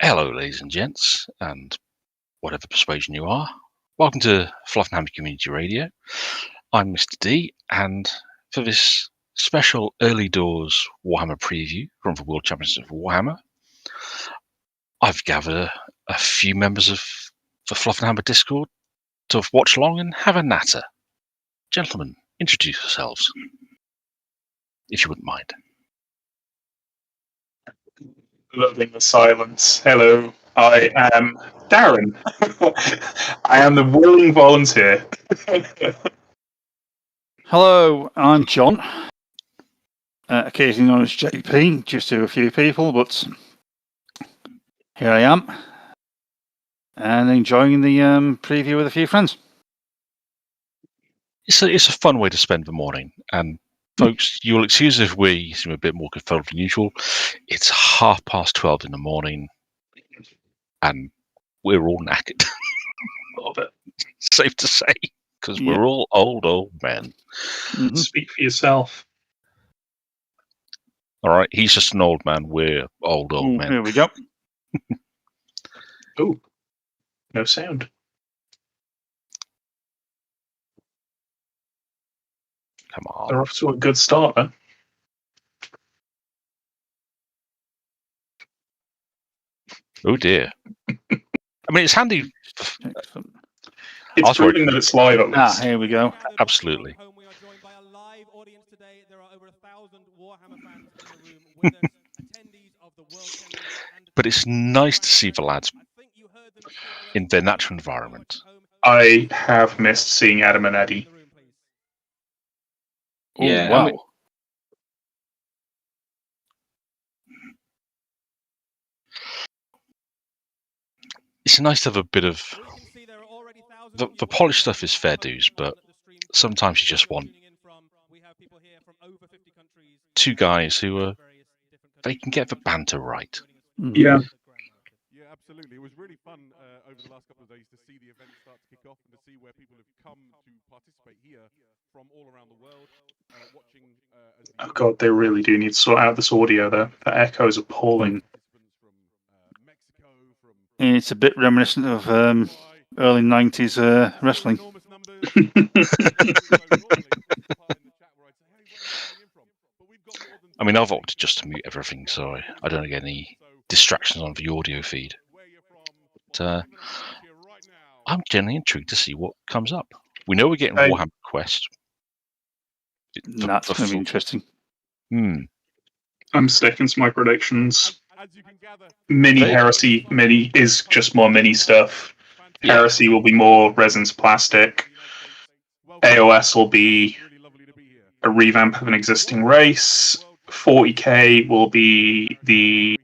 Hello, ladies and gents, and whatever persuasion you are. Welcome to Fluffenhammer Community Radio. I'm Mr. D, and for this special early doors Warhammer preview from the World Championship of Warhammer, I've gathered a few members of the Fluffenhammer Discord to watch along and have a natter. Gentlemen, introduce yourselves, if you wouldn't mind. Loving the silence. Hello, I am Darren. I am the willing volunteer. Hello, I'm John. Occasionally known as JP, just to a few people, but here I am. And enjoying the preview with a few friends. It's a fun way to spend the morning, and folks, you'll excuse if we seem a bit more confounded than usual. It's 12:30 in the morning, and we're all knackered. Love it. Safe to say, because we're all old men. Mm-hmm. Speak for yourself. All right, he's just an old man. We're old men. Here we go. Ooh, no sound. Come on. They're off to a good start, then. Oh dear. I mean, it's handy. It's proving that it's live at least. Here we go. Absolutely. We are joined by a live audience today. There are over 1,000 Warhammer fans in the room with us, attendees of the World Championship. But it's nice to see the lads in their natural environment. I have missed seeing Adam and Eddie. Yeah, wow. I mean, it's nice to have a bit of the polished stuff is fair dues, but sometimes you just want two guys who they can get the banter right. Yeah. Yeah, absolutely. It was really fun over the last couple of days to see the event start to kick off and to see where people have come to participate here from all around the world. Watching. Oh god, they really do need to sort out this audio though. The echo is appalling. It's a bit reminiscent of early 90s wrestling. I mean, I've opted just to mute everything, so I don't get any distractions on the audio feed. But, I'm genuinely intrigued to see what comes up. We know we're getting Warhammer Quest. That's going to be interesting. I'm sticking to my predictions. Mini Heresy mini is just more mini stuff. Yeah. Heresy will be more resins plastic. AOS will be a revamp of an existing race. 40k will be the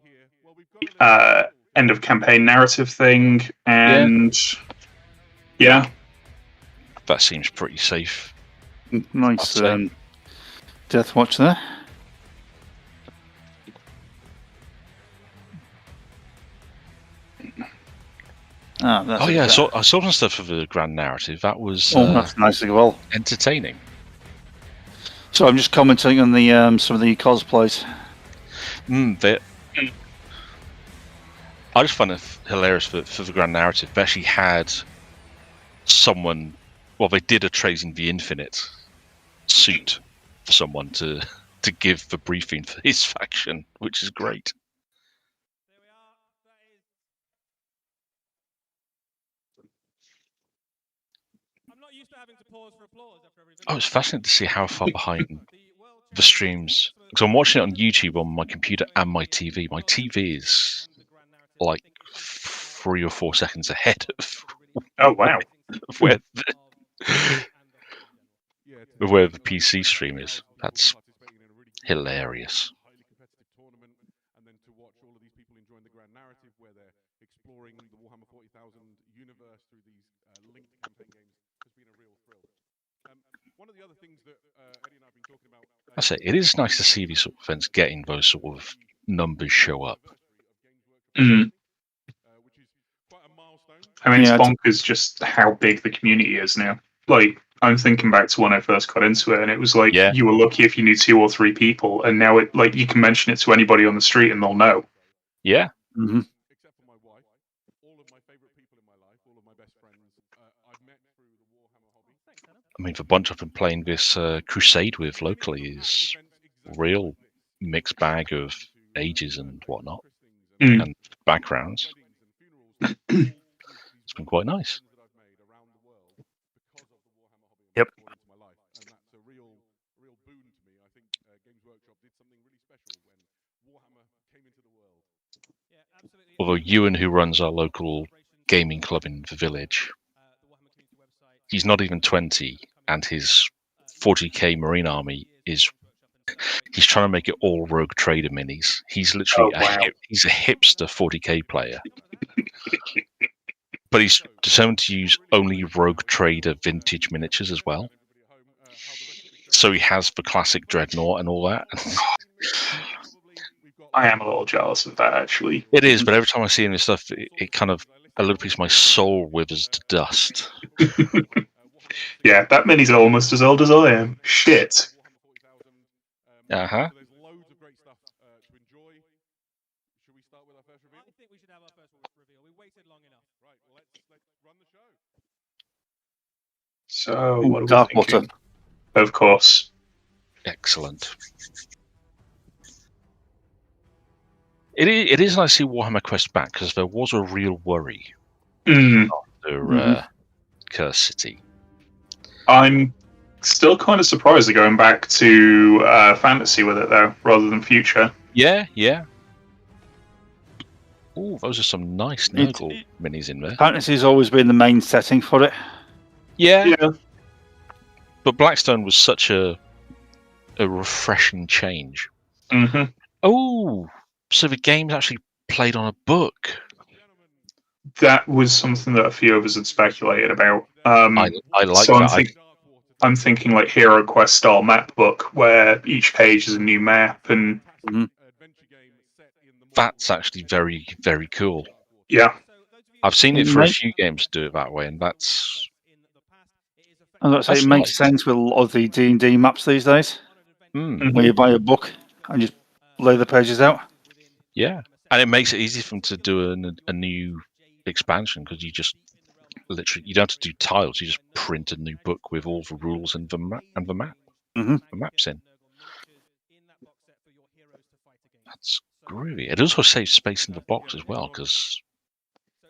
end of campaign narrative thing, and yeah. That seems pretty safe. Nice Death Watch there. I saw some stuff of the grand narrative. That was that's nice as well. Entertaining. So I'm just commenting on the some of the cosplays. I just find it hilarious for the grand narrative. They actually had someone. Well, they did a Tracing the Infinite suit for someone to give the briefing for his faction, which is great. I was fascinated to see how far behind the streams, because I'm watching it on YouTube on my computer and my TV. My TV is like 3 or 4 seconds ahead of where the PC stream is. That's hilarious. And then to watch all of these people enjoying the grand narrative where they're exploring the Warhammer 40,000 universe through these linked campaign games has been a real thrill. One of the other things that Eddie and I have been talking about. I say it is nice to see these sort of events getting those sort of numbers show up. Mm. I mean, it's bonkers just how big the community is now. Like, I'm thinking back to when I first got into it, and it was like you were lucky if you knew 2 or 3 people, and now it like you can mention it to anybody on the street and they'll know. Yeah. Mm-hmm. I mean, the bunch I've been playing this Crusade with locally is real mixed bag of ages and whatnot, and backgrounds. It's been quite nice. Yep. Although Ewan, who runs our local gaming club in the village, he's not even 20, and his 40k Marine army is. He's trying to make it all Rogue Trader minis. He's literally he's a hipster 40k player, but he's determined to use only Rogue Trader vintage miniatures as well. So he has the classic Dreadnought and all that. I am a little jealous of that, actually. It is, but every time I see him stuff, it kind of a little piece of my soul withers to dust. Yeah, that mini's almost as old as I am. Shit. Uh-huh. There's loads of great stuff to enjoy. Should we start with our first reveal? I think we should have our first reveal. We waited long enough. Right, well, let's run the show. So, what are we Darkwater. thinking? Of course. Excellent. It is nice to see Warhammer Quest back, because there was a real worry after Curse City. I'm still kind of surprised they're going back to fantasy with it, though, rather than future. Yeah. Oh, those are some nice Nurgle minis in there. Fantasy's always been the main setting for it. Yeah. But Blackstone was such a refreshing change. Mm-hmm. Oh, so the game's actually played on a book. That was something that a few of us had speculated about. I like so that. I'm thinking like Hero Quest style map book, where each page is a new map, and That's actually very, very cool. yeah, I've seen it for a few games do it that way, and that's. I was about to say, it makes sense with a lot of the D&D maps these days, where you buy a book and just lay the pages out. Yeah, and it makes it easy for them to do a new expansion, because you just literally you don't have to do tiles. You just print a new book with all the rules and the map the maps in. That's groovy. It also saves space in the box as well, because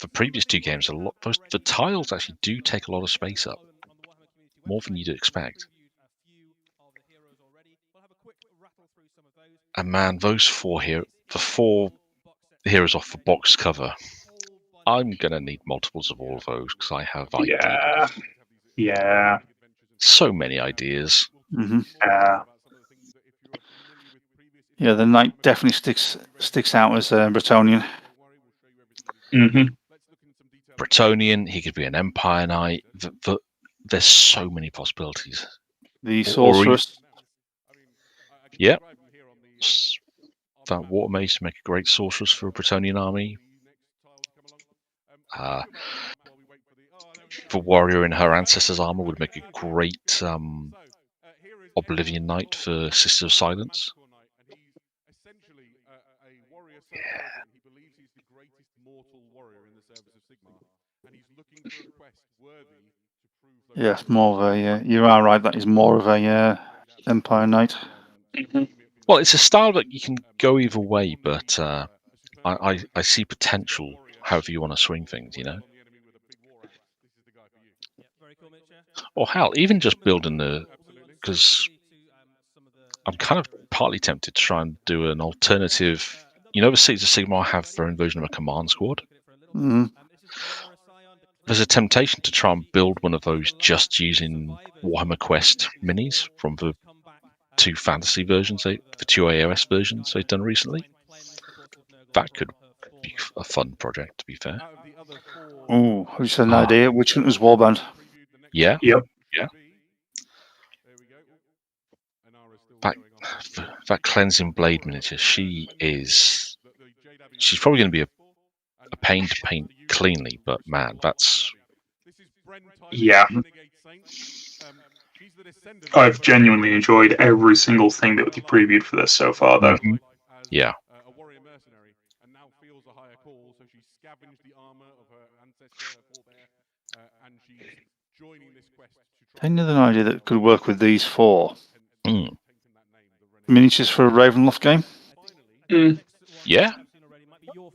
the previous two games, the tiles actually do take a lot of space up, more than you'd expect. And man, those the four heroes off the box cover, I'm gonna need multiples of all of those, because I have ideas. Yeah. So many ideas. Yeah, the knight definitely sticks out as Bretonnian. Bretonnian, he could be an Empire Knight. There's so many possibilities. The sorceress. Yeah. That water mage to make a great sorceress for a Bretonnian army. The warrior in her ancestor's armor would make a great Oblivion Knight for Sister of Silence. Yes, more of a. You are right. That is more of a Empire Knight. Well, it's a style that you can go either way, but I see potential however you want to swing things, you know. Or hell, even just building because I'm kind of partly tempted to try and do an alternative. You know, the Seeds of Sigmar have their own version of a command squad. There's a temptation to try and build one of those just using Warhammer Quest minis from the two fantasy versions, the two AOS versions they've done recently. That could be a fun project, to be fair. Oh, just an idea. Witch Hunter's Warband. Yeah. Yep. Yeah. That cleansing blade miniature, she's probably going to be a pain to paint cleanly, but man, that's. Yeah. I've genuinely enjoyed every single thing that we previewed for this so far, though. Yeah. call, so she scavenged the armor of her ancestor, her forebear, and she's joining this quest to try. Another idea that could work with these four Mm. miniatures for a Ravenloft game. Yeah.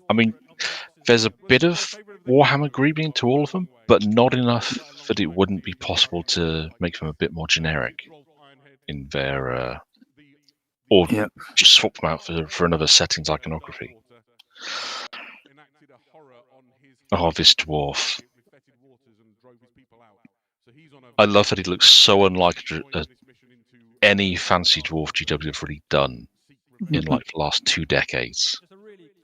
I mean, there's a bit of Warhammer greebing to all of them, but not enough that it wouldn't be possible to make them a bit more generic in their, or Yep. just swap them out for another setting's iconography. Oh, this dwarf. I love that he looks so unlike any fancy dwarf GW have really done in like the last 2 decades.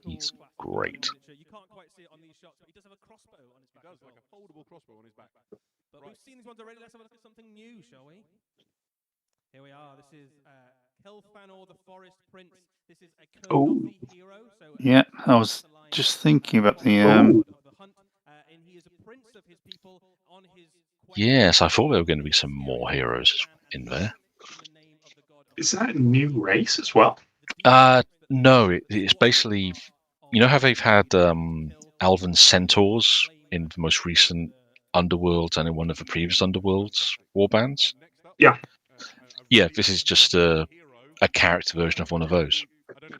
He's great. You can't quite see it on these shots, but he does have a crossbow on his back. He does, like a foldable crossbow on his back. But we've seen these ones already. Let's have a look at something new, shall we? Here we are. This is Kelphanor, the Forest Prince. This is a Kurnothi hero. So, Yeah, I was just thinking about the hunt, and he is a prince of his people on his quest. Yes, I thought there were going to be some more heroes in there. Is that a new race as well? No, it's basically, you know how they've had Elven Centaurs in the most recent Underworlds and in one of the previous Underworlds warbands? Yeah. Yeah, this is just a character version of one of those.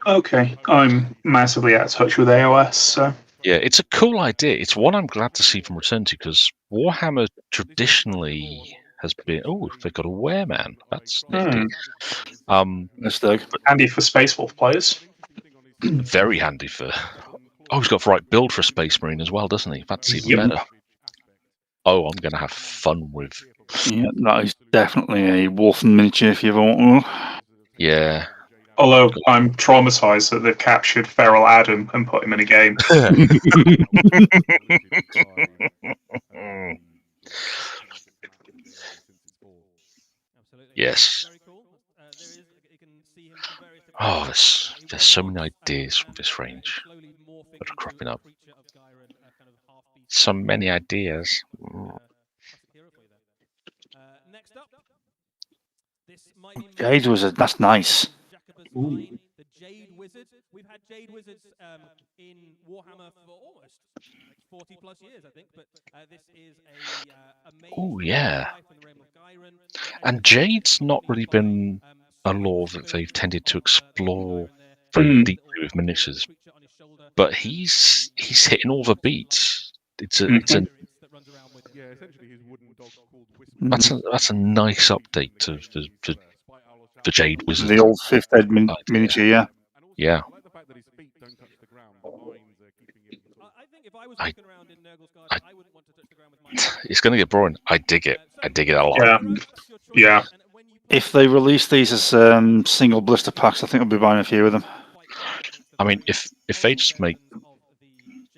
Okay, I'm massively out of touch with AOS, so... Yeah, it's a cool idea. It's one I'm glad to see them return to, because Warhammer traditionally has been... Oh, they've got a wereman. That's nifty. That's Doug. Handy for Space Wolf players. Very handy for... Oh, he's got the right build for a Space Marine as well, doesn't he? That's even better. Oh, I'm going to have fun with... Yeah, that is definitely a Wolfen miniature if you ever want one. Yeah. Although I'm traumatized that they've captured Feral Adam and put him in a game. Yes. Oh, there's so many ideas from this range that are cropping up. So many ideas. Next up, this might be Jade Wizard, that's nice. The Jade Wizard. We've had Jade Wizards in Warhammer for almost 40 plus years, I think. But this is a amazing. Oh yeah. And Jade's not really been a lore that they've tended to explore very deeply with miniatures, but he's hitting all the beats. It's a that's a nice update to the Jade Wizard. The old 5th Ed miniature, yeah. Yeah. It's going to get boring. I dig it. I dig it a lot. Yeah. If they release these as single blister packs, I think I'll be buying a few of them. I mean, if they just make...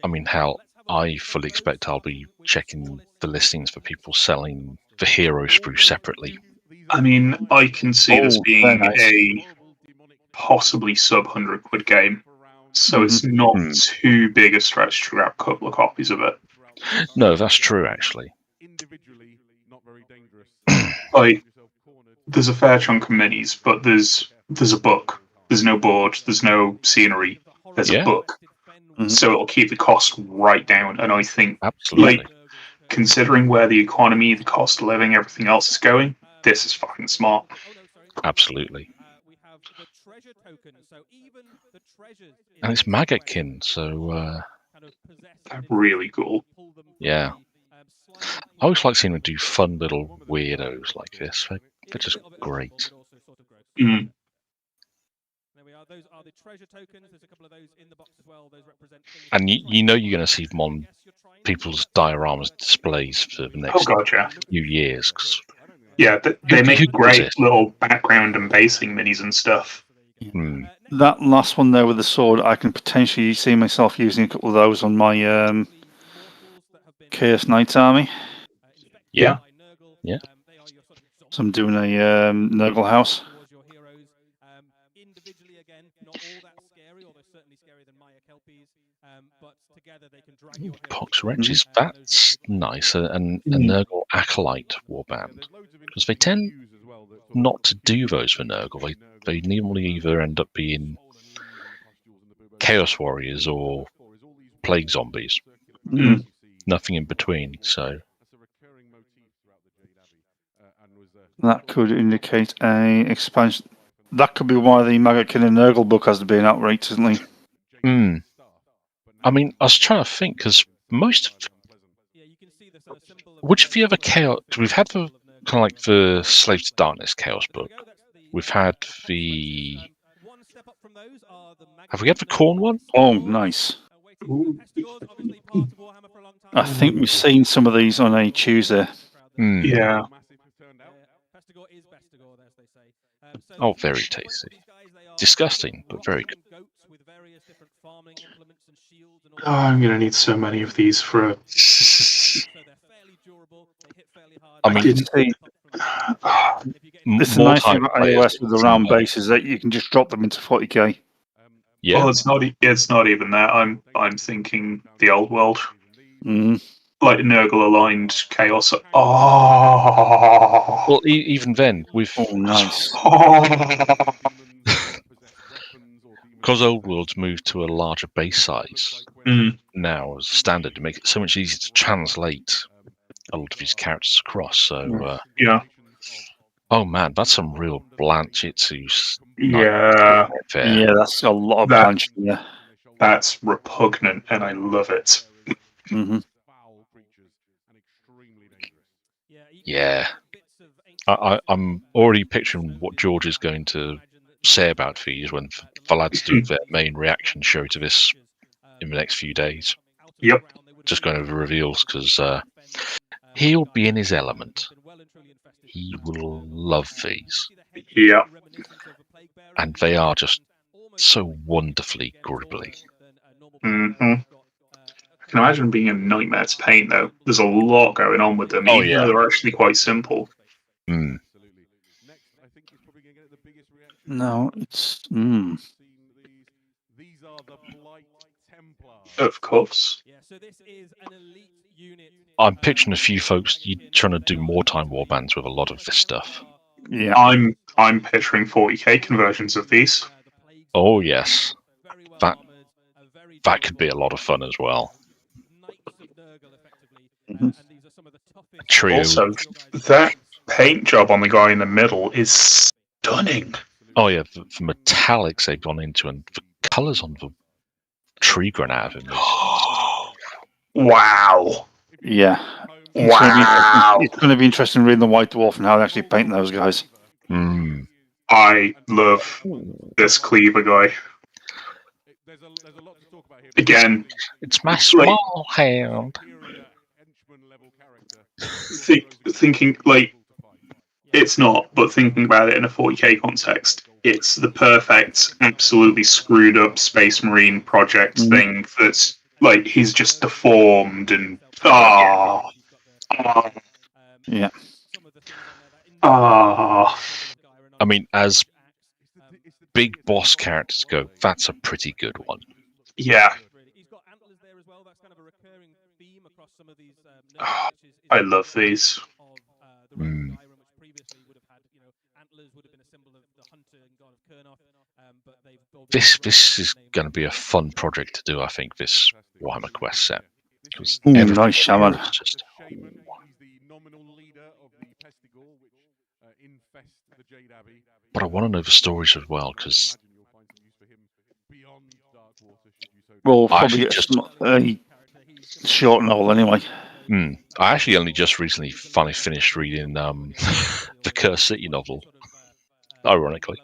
I mean, hell, I fully expect I'll be checking the listings for people selling the hero sprue separately. I mean, I can see this being a possibly sub £100 game, so it's not too big a stretch to grab a couple of copies of it. No, that's true, actually. Like, there's a fair chunk of minis, but there's a book. There's no board. There's no scenery. There's a book. So it'll keep the cost right down. And I think, absolutely, like, considering where the economy, the cost of living, everything else is going, this is fucking smart. Absolutely. And it's Maggotkin, so... They're really cool. Yeah. I always like seeing them do fun little weirdos like this. They're just great. Mm. There we are. Those are the treasure tokens. There's a couple of those in the box as well. Those represent. And you know you're going to see them on people's dioramas displays for the next few years. Yeah, they make great little background and basing minis and stuff. That last one there with the sword, I can potentially see myself using a couple of those on my Chaos Knights army. Yeah. So I'm doing a Nurgle house. Individually, again, not all that scary, although certainly scarier than Maya Kelpies. But together they can drag your Pox Wretches, that's nice. And a Nurgle Acolyte warband. Because they tend not to do those for Nurgle. They normally either end up being Chaos Warriors or plague zombies. Mm. Nothing in between. So That could indicate a expansion. That could be why the Maggot King and Nurgle book hasn't been out recently. I mean, I was trying to think because which of the other chaos we've had the kind of like the Slave to Darkness chaos book. We've had the. Have we had the Corn one? Oh, nice. I think we've seen some of these on a Tuesday. Yeah. Oh, very tasty. Disgusting, but very good. Oh, I'm going to need so many of these for a... I mean, This is the nice thing about iOS with the round base is that you can just drop them into 40k. Yeah. Well, it's not even that. I'm thinking the old world. Mm. Like Nurgle aligned chaos. Oh. Well, even then, with nice. Because Old World's moved to a larger base size now as standard to make it so much easier to translate a lot of these characters across. So yeah. Oh man, that's some real Blanchitsu. Yeah. Yeah, that's a lot of Blanchitsu. Yeah. That's repugnant, and I love it. Mm-hmm. Yeah. I'm already picturing what George is going to say about these when the lads do their main reaction show to this in the next few days. Yep. Just going over reveals because he'll be in his element. He will love these. Yeah. And they are just so wonderfully gribbly. Mm-hmm. I can imagine being a nightmare to paint, though. There's a lot going on with them, Oh, even though they're actually quite simple. No, it's... These are the Blight Templars. Of course. I'm picturing a few folks trying to do more Time War bands with a lot of this stuff. Yeah. I'm picturing 40k conversions of these. Oh yes. That could be a lot of fun as well. Mm-hmm. Trio. Also, that paint job on the guy in the middle is stunning. Oh yeah, the metallics they've gone into and the colours on the tree grown out of him. Wow. Yeah. Wow. It's going to be interesting reading the White Dwarf and how they actually paint those guys. I love this Cleaver guy. Again, it's my small hand. Thinking like it's not, but thinking about it in a 40k context, it's the perfect, absolutely screwed up Space Marine project thing. That's like he's just deformed and yeah. I mean, as big boss characters go, that's a pretty good one. Yeah. I love these. This is going to be a fun project to do, I think, this Warhammer Quest set. Nice shaman. Just... But I want to know the stories as well, because... Well, probably just a short novel anyway. I actually only just recently finally finished reading the Cursed City novel, ironically.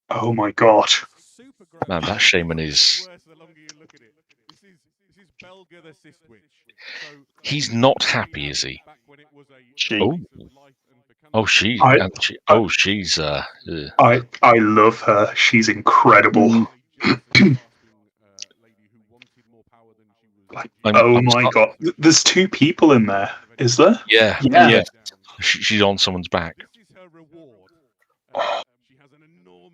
Oh my god. Man, that shaman is... He's not happy, is he? She's... I love her. She's incredible. Oh my god. There's two people in there, is there? Yeah. She's on someone's back.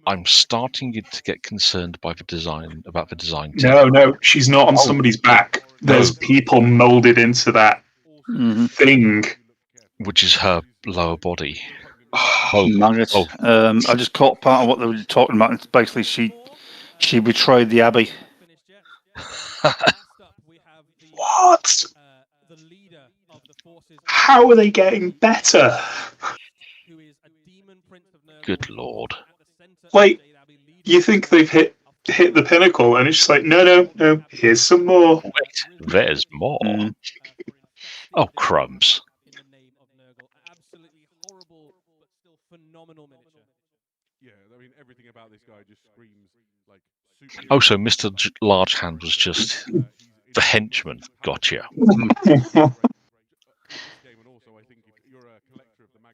I'm starting to get concerned by the design, about the design team. No, she's not on somebody's back. There's people molded into that thing. Which is her lower body. Oh, Margaret. oh. I just caught part of what they were talking about. It's basically she betrayed the Abbey. Finished yet. Last up, we have What? the leader of the forces. How are they getting better? Who is a demon prince of Nurgle. Good lord. At the center of Like, Jade Abbey, leading you think they've hit the pinnacle, and it's just like, no, here's some more. Wait, there's more. Mm. Oh, crumbs. In the name of Nurgle. Absolutely horrible, but still phenomenal miniature. Yeah, I mean, everything about this guy just screams like super. Oh, so Mr. Large Hand was just the henchman. Gotcha.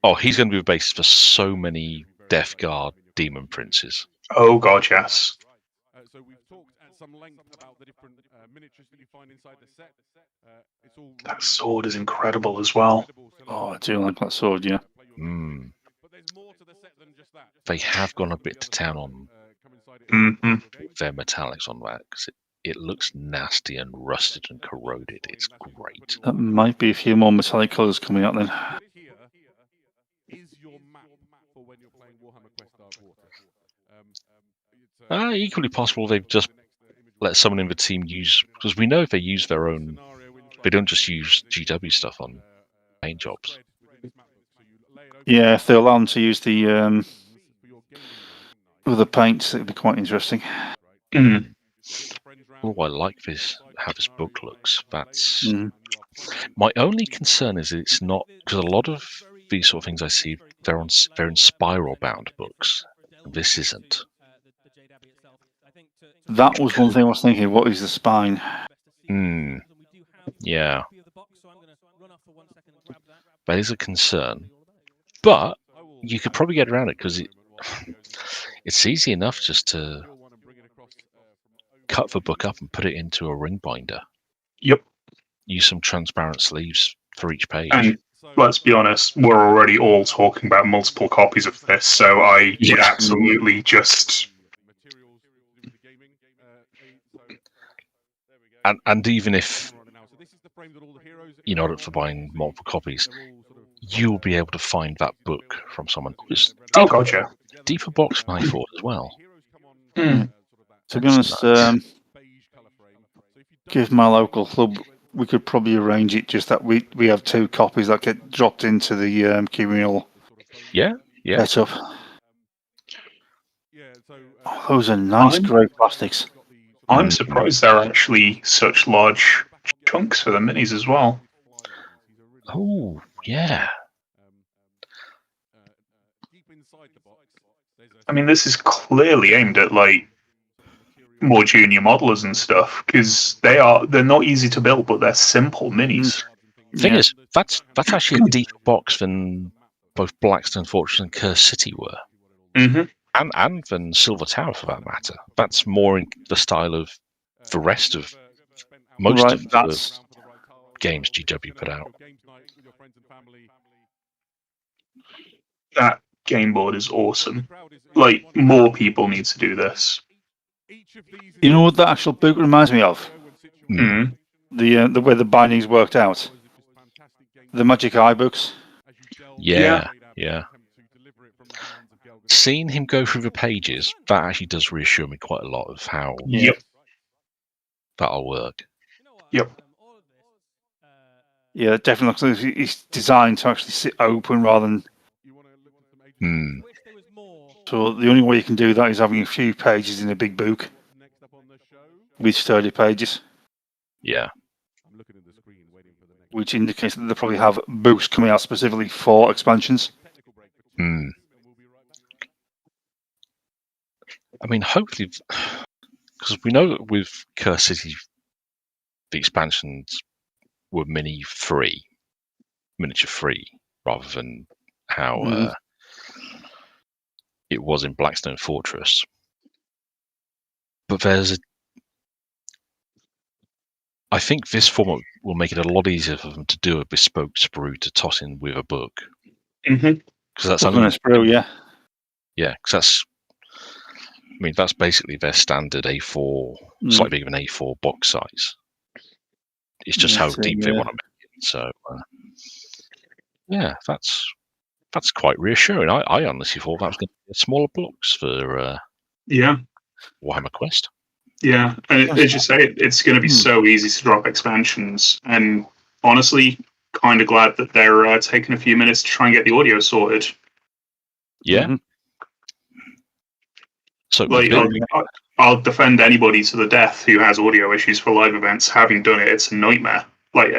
Oh, he's going to be the basis for so many Death Guard demon princes. Oh god, yes. So we've talked at some length about the different miniatures that you find inside the set. It's all That sword is incredible as well. Oh, I do like that sword, yeah. Mm. But there's more to the set than just that. They have gone a bit to town on Mm-hmm. their metallics on that because it looks nasty and rusted and corroded. It's great. That might be a few more metallic colours coming out then. Here is your map for when you're playing Warhammer Quest Dark Water. Equally possible they've just let someone in the team use, because we know if they use their own, they don't just use GW stuff on paint jobs. Yeah, if they allow them to use the other paints, it'd be quite interesting. Mm. Oh, I like this, how this book looks. That's my only concern is it's not, because a lot of these sort of things I see, they're in spiral bound books. This isn't. That was one thing I was thinking. What is the spine? Yeah. That is a concern. But you could probably get around it because it's easy enough just to cut the book up and put it into a ring binder. Yep. Use some transparent sleeves for each page. And let's be honest, we're already all talking about multiple copies of this, so I would absolutely just... And even if you're not up for buying multiple copies, you'll be able to find that book from someone. Oh, gotcha. Deeper box than I thought as well. Mm. To be honest, give my local club, we could probably arrange it just that we have 2 copies that get dropped into the communal setup. Oh, those are nice grey plastics. I'm surprised there are actually such large chunks for the minis as well. Oh, yeah. I mean, this is clearly aimed at, like, more junior modelers and stuff, because they're not easy to build, but they're simple minis. The thing is, that's actually a deeper box than both Blackstone Fortress and Curse City were. Mm-hmm. And than Silver Tower, for that matter. That's more in the style of the rest of most of the games GW put out. That game board is awesome. Like, more people need to do this. You know what that actual book reminds me of? Mm. The way the bindings worked out. The Magic Eye books. Yeah. Seeing him go through the pages, that actually does reassure me quite a lot of how that'll work. Yep. Yeah, it definitely looks like it's designed to actually sit open rather than... So the only way you can do that is having a few pages in a big book with sturdy pages. Yeah. Which indicates that they probably have books coming out specifically for expansions. I mean, hopefully, because we know that with Curse City, the expansions were miniature free, rather than how it was in Blackstone Fortress. But I think this format will make it a lot easier for them to do a bespoke sprue to toss in with a book. Mm-hmm. Because that's only a sprue, yeah, because that's basically their standard A4, slightly bigger than A4 box size. It's just how deep they want to make it. So, that's That's quite reassuring. I honestly thought that was going to be smaller blocks for Yeah, Warhammer Quest. yeah. And as you say, it's going to be so easy to drop expansions. And honestly, kind of glad that they're taking a few minutes to try and get the audio sorted. Yeah. Mhm. So Like, I'll defend anybody to the death who has audio issues for live events. Having done it, it's a nightmare. Like,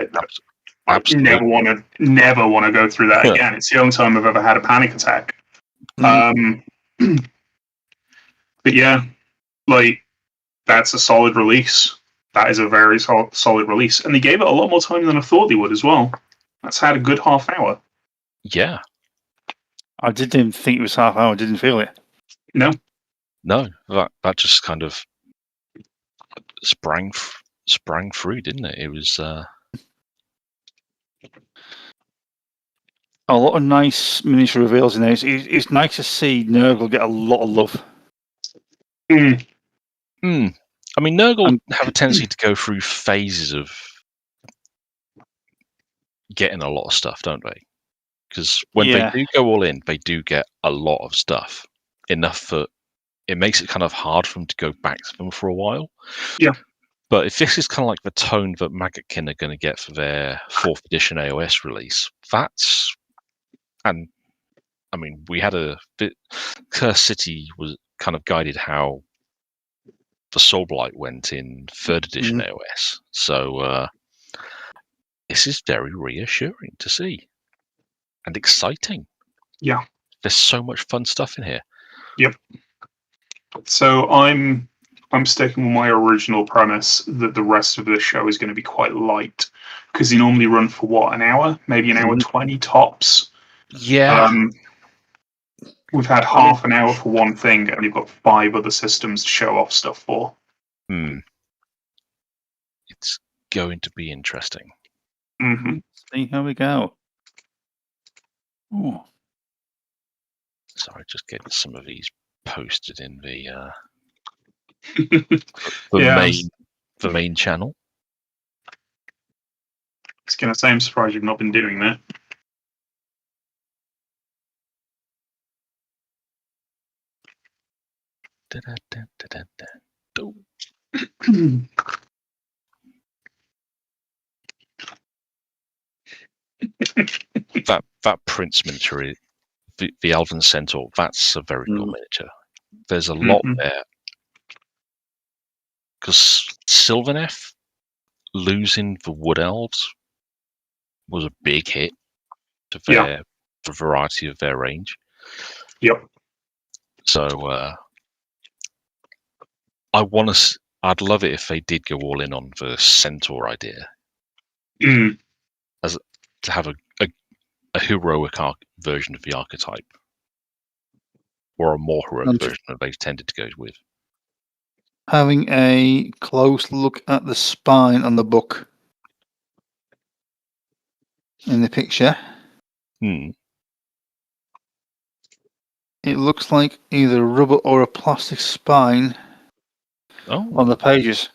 I absolutely. never want to go through that again. It's the only time I've ever had a panic attack. Mhm. But yeah, like, that's a solid release. That is a very solid release, and they gave it a lot more time than I thought they would as well. That's had a good half hour. Yeah. I didn't even think it was half hour. I didn't feel it. No, that just kind of sprang through, didn't it? It was A lot of nice miniature reveals in there. It's nice to see Nurgle get a lot of love. Mm, I mean, Nurgle have a tendency to go through phases of getting a lot of stuff, don't they? Because when they do go all in, they do get a lot of stuff. Enough that it makes it kind of hard for them to go back to them for a while. Yeah. But if this is kind of like the tone that Maggotkin are going to get for their 4th edition AOS release, and I mean, we had Curse City was kind of guided how the Soulblight went in 3rd edition AOS. So this is very reassuring to see and exciting. Yeah. There's so much fun stuff in here. Yep. So I'm sticking with my original premise that the rest of this show is going to be quite light, because they normally run for what, an hour, maybe an hour 20 tops. Yeah. We've had half an hour for one thing, and we've got 5 other systems to show off stuff for. It's going to be interesting. Mm-hmm. See how we go. Oh. Sorry, just getting some of these posted in the main channel. I was going to say, I'm surprised you've not been doing that. that Prince miniature, the Elven Centaur, that's a very cool miniature. There's a lot there. Because Sylvaneth losing the Wood Elves was a big hit to the variety of their range. Yep. So I'd love it if they did go all in on the Centaur idea. As to have a heroic version of the archetype, or a more heroic version that they've tended to go with. Having a close look at the spine on the book in the picture, it looks like either rubber or a plastic spine on the pages.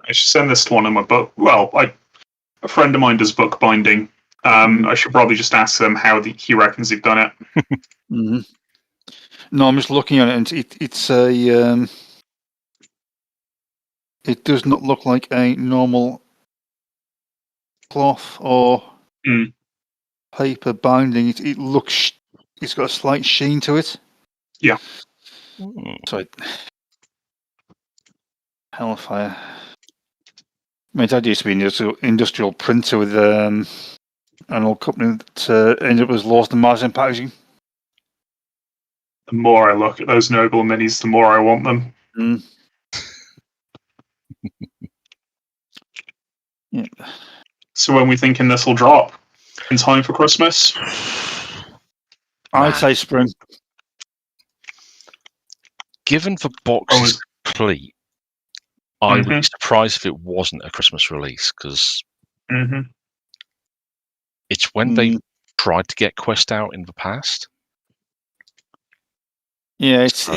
I should send this to one of my book. Well, a friend of mine does bookbinding. I should probably just ask them how he reckons they've done it. No, I'm just looking at it, and it's a. It does not look like a normal cloth or paper binding. It looks. It's got a slight sheen to it. Yeah. So, Hellfire. My dad used to be an industrial printer with an old company that ended up as Lawson Martin Packaging. The more I look at those Noble minis, the more I want them. Yeah. So when we thinking this will drop? In time for Christmas? I'd say spring. Given the box is complete, I would be surprised if it wasn't a Christmas release, because it's when they tried to get Quest out in the past. Yeah, it's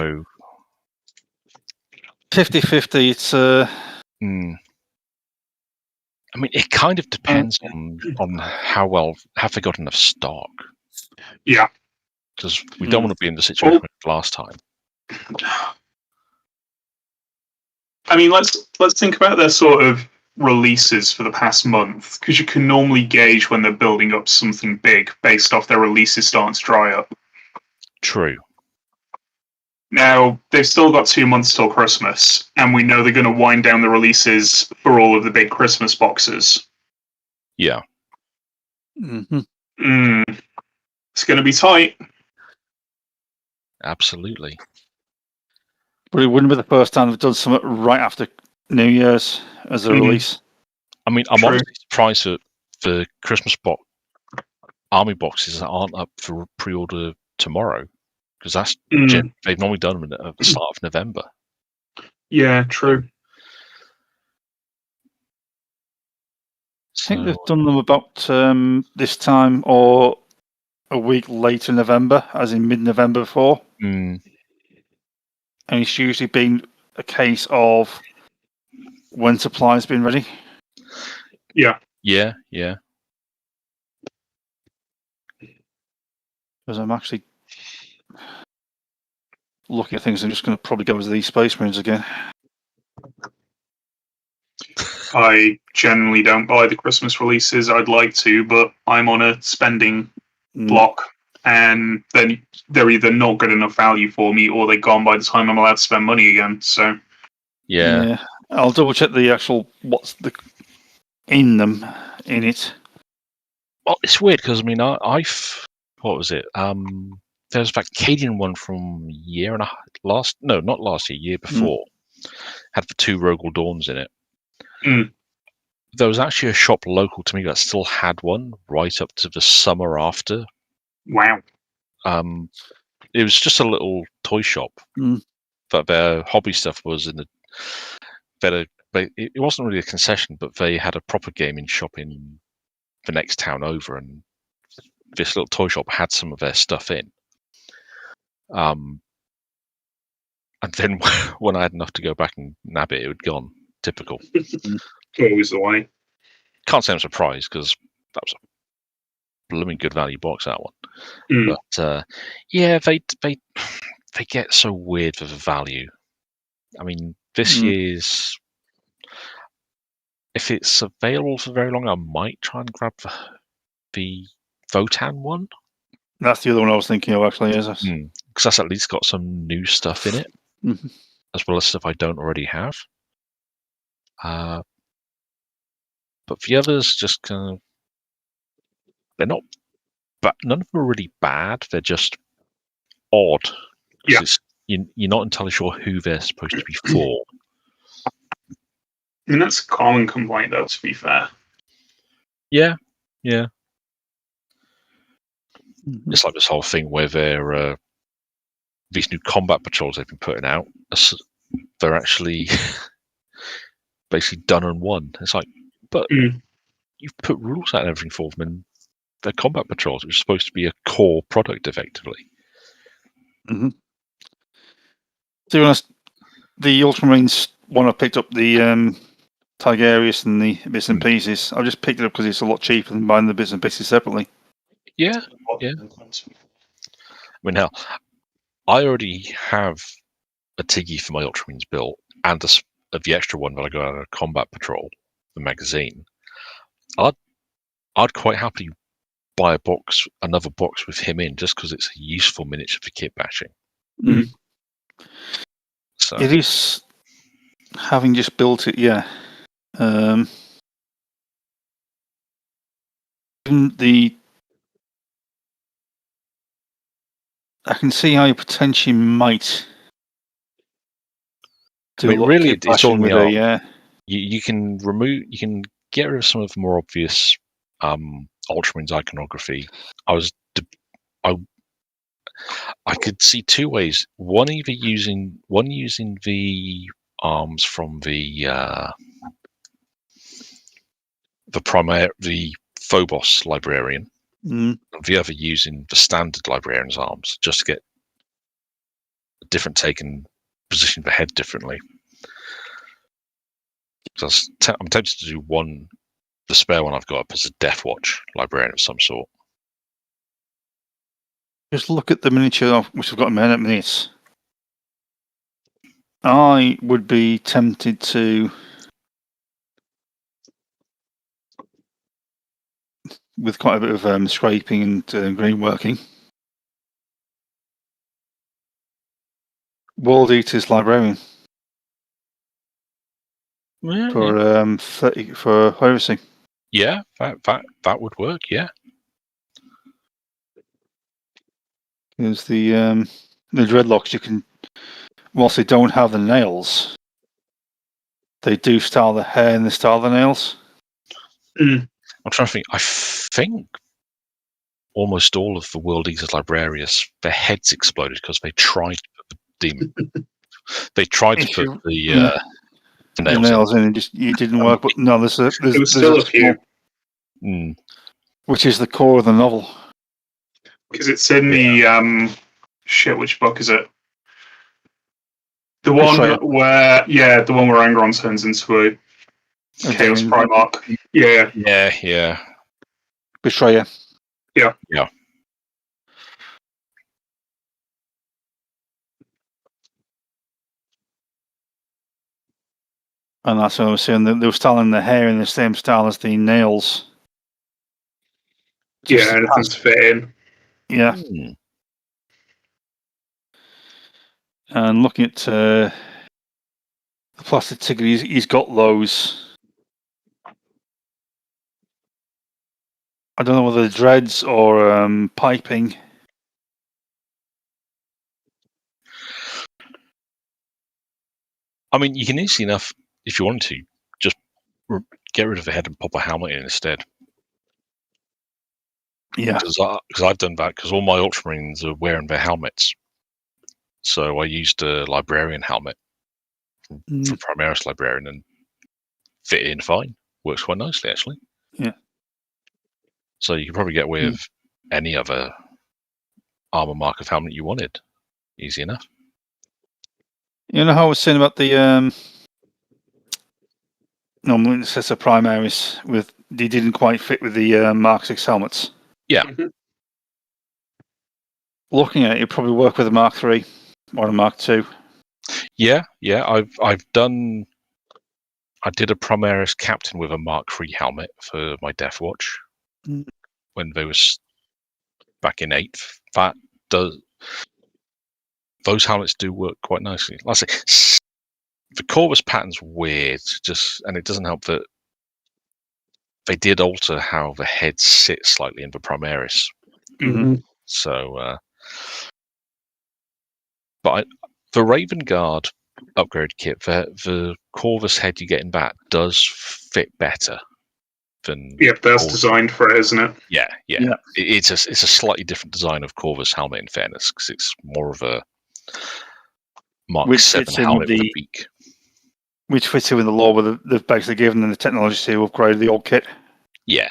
50-50. It's I mean, it kind of depends on how well have they got enough stock. Yeah. Because we don't want to be in the situation we were last time. I mean, let's think about their sort of releases for the past month, because you can normally gauge when they're building up something big based off their releases starting to dry up. True. Now, they've still got 2 months till Christmas, and we know they're going to wind down the releases for all of the big Christmas boxes. Yeah. It's going to be tight. Absolutely. But it wouldn't be the first time they've done something right after New Year's as a release. I mean, I'm True. honestly surprised that the Christmas army boxes aren't up for pre-order tomorrow, because that's they've normally done them at the start of November. Yeah, true. I think they've done them about this time or a week later in November, as in mid-November before. Mm. And it's usually been a case of when supply's been ready. Yeah. Yeah, yeah. Because I'm actually looking at things, I'm just going to probably go with these Space Marines again. I generally don't buy the Christmas releases. I'd like to, but I'm on a spending block, and then they're either not good enough value for me, or they're gone by the time I'm allowed to spend money again. So Yeah. I'll double check the actual what's in it. Well, it's weird because I mean, I've what was it? There's a Vacadian one from year before. Had the 2 Rogel Dawns in it. There was actually a shop local to me that still had one right up to the summer after. Wow. It was just a little toy shop, but their hobby stuff was in the better. It wasn't really a concession, but they had a proper gaming shop in the next town over, and this little toy shop had some of their stuff in. And then when I had enough to go back and nab it, it had gone. Typical. Always the way. Can't say I'm surprised because that was a blooming good value box, that one. But yeah, they get so weird for the value. I mean, this year's, if it's available for very long, I might try and grab the Votan one. That's the other one I was thinking of, actually, is it? Because that's at least got some new stuff in it, as well as stuff I don't already have. But the others just kind of, they're not, but none of them are really bad. They're just odd. Yeah. You're not entirely sure who they're supposed to be for. I mean, that's a common complaint, though, to be fair. Yeah, yeah. It's like this whole thing where they're these new combat patrols they've been putting out. They're actually basically done and won. It's like, but you've put rules out and everything for them, and they're combat patrols, which is supposed to be a core product, effectively. To be honest, the Ultramarines one I picked up the Tigerius and the bits and pieces. I just picked it up because it's a lot cheaper than buying the bits and pieces separately. Yeah, yeah. I mean, hell, I already have a Tiggy for my Ultramarines built, and the extra one that I got out of a combat patrol, the magazine. I'd quite happily buy another box with him in, just because it's a useful miniature for kit bashing. So it is, having just built it, yeah. I can see how you potentially might do a lot of kit bashing with it. Yeah, you can get rid of some of the more obvious Ultramarines iconography. I could see 2 ways. One using the arms from the Phobos librarian, and the other using the standard librarian's arms, just to get a different take and position the head differently. So I'm tempted to do the spare one I've got up as a Death Watch librarian of some sort. Just look at the miniature, which I've got in a minute. I would be tempted to, with quite a bit of scraping and green working, World Eater's Librarian for 30 for Heresy. Yeah, that would work. Yeah. Because the dreadlocks, you can, whilst they don't have the nails, they do style the hair and they style the nails. Mm. I'm trying to think. I think almost all of the World Eaters Librarians, their heads exploded because they tried to put the demon. They tried to put the nails in. And it didn't work. But no, there's There was still a few. Which is the core of the novel. Because it's in the which book is it? The one where Angron turns into a Chaos Primarch. Yeah. Betrayer. Yeah. And that's what I was saying. They were styling the hair in the same style as the nails. Anything to fit in. Yeah. And looking at the plastic ticket, he's got those. I don't know whether they're dreads or piping. I mean, you can easily enough, if you want to, just get rid of the head and pop a helmet in instead. Yeah. Because I've done that, because all my Ultramarines are wearing their helmets. So I used a Librarian helmet from Primaris Librarian and fit in fine. Works quite nicely, actually. Yeah. So you can probably get away with any other armor marker helmet you wanted. Easy enough. You know how I was saying about the normally it says a Primaris they didn't quite fit with the Mark 6 helmets. Yeah. Mm-hmm. Looking at it, it'd probably work with a Mark 3 or a Mark 2. Yeah. I did a Primaris Captain with a Mark 3 helmet for my Death Watch when they was back in 8th. Those helmets do work quite nicely. Like I say, the Corvus pattern's weird, and it doesn't help that they did alter how the heads sit slightly in the Primaris. Mm-hmm. So, but the Raven Guard upgrade kit, the Corvus head you get in that does fit better than. Yep, that's designed for it, isn't it? Yeah. It's a slightly different design of Corvus helmet, in fairness, because it's more of a Mark 7 helmet with a beak. Which fits in with the law where they've basically given them the technology to upgrade the old kit. Yeah.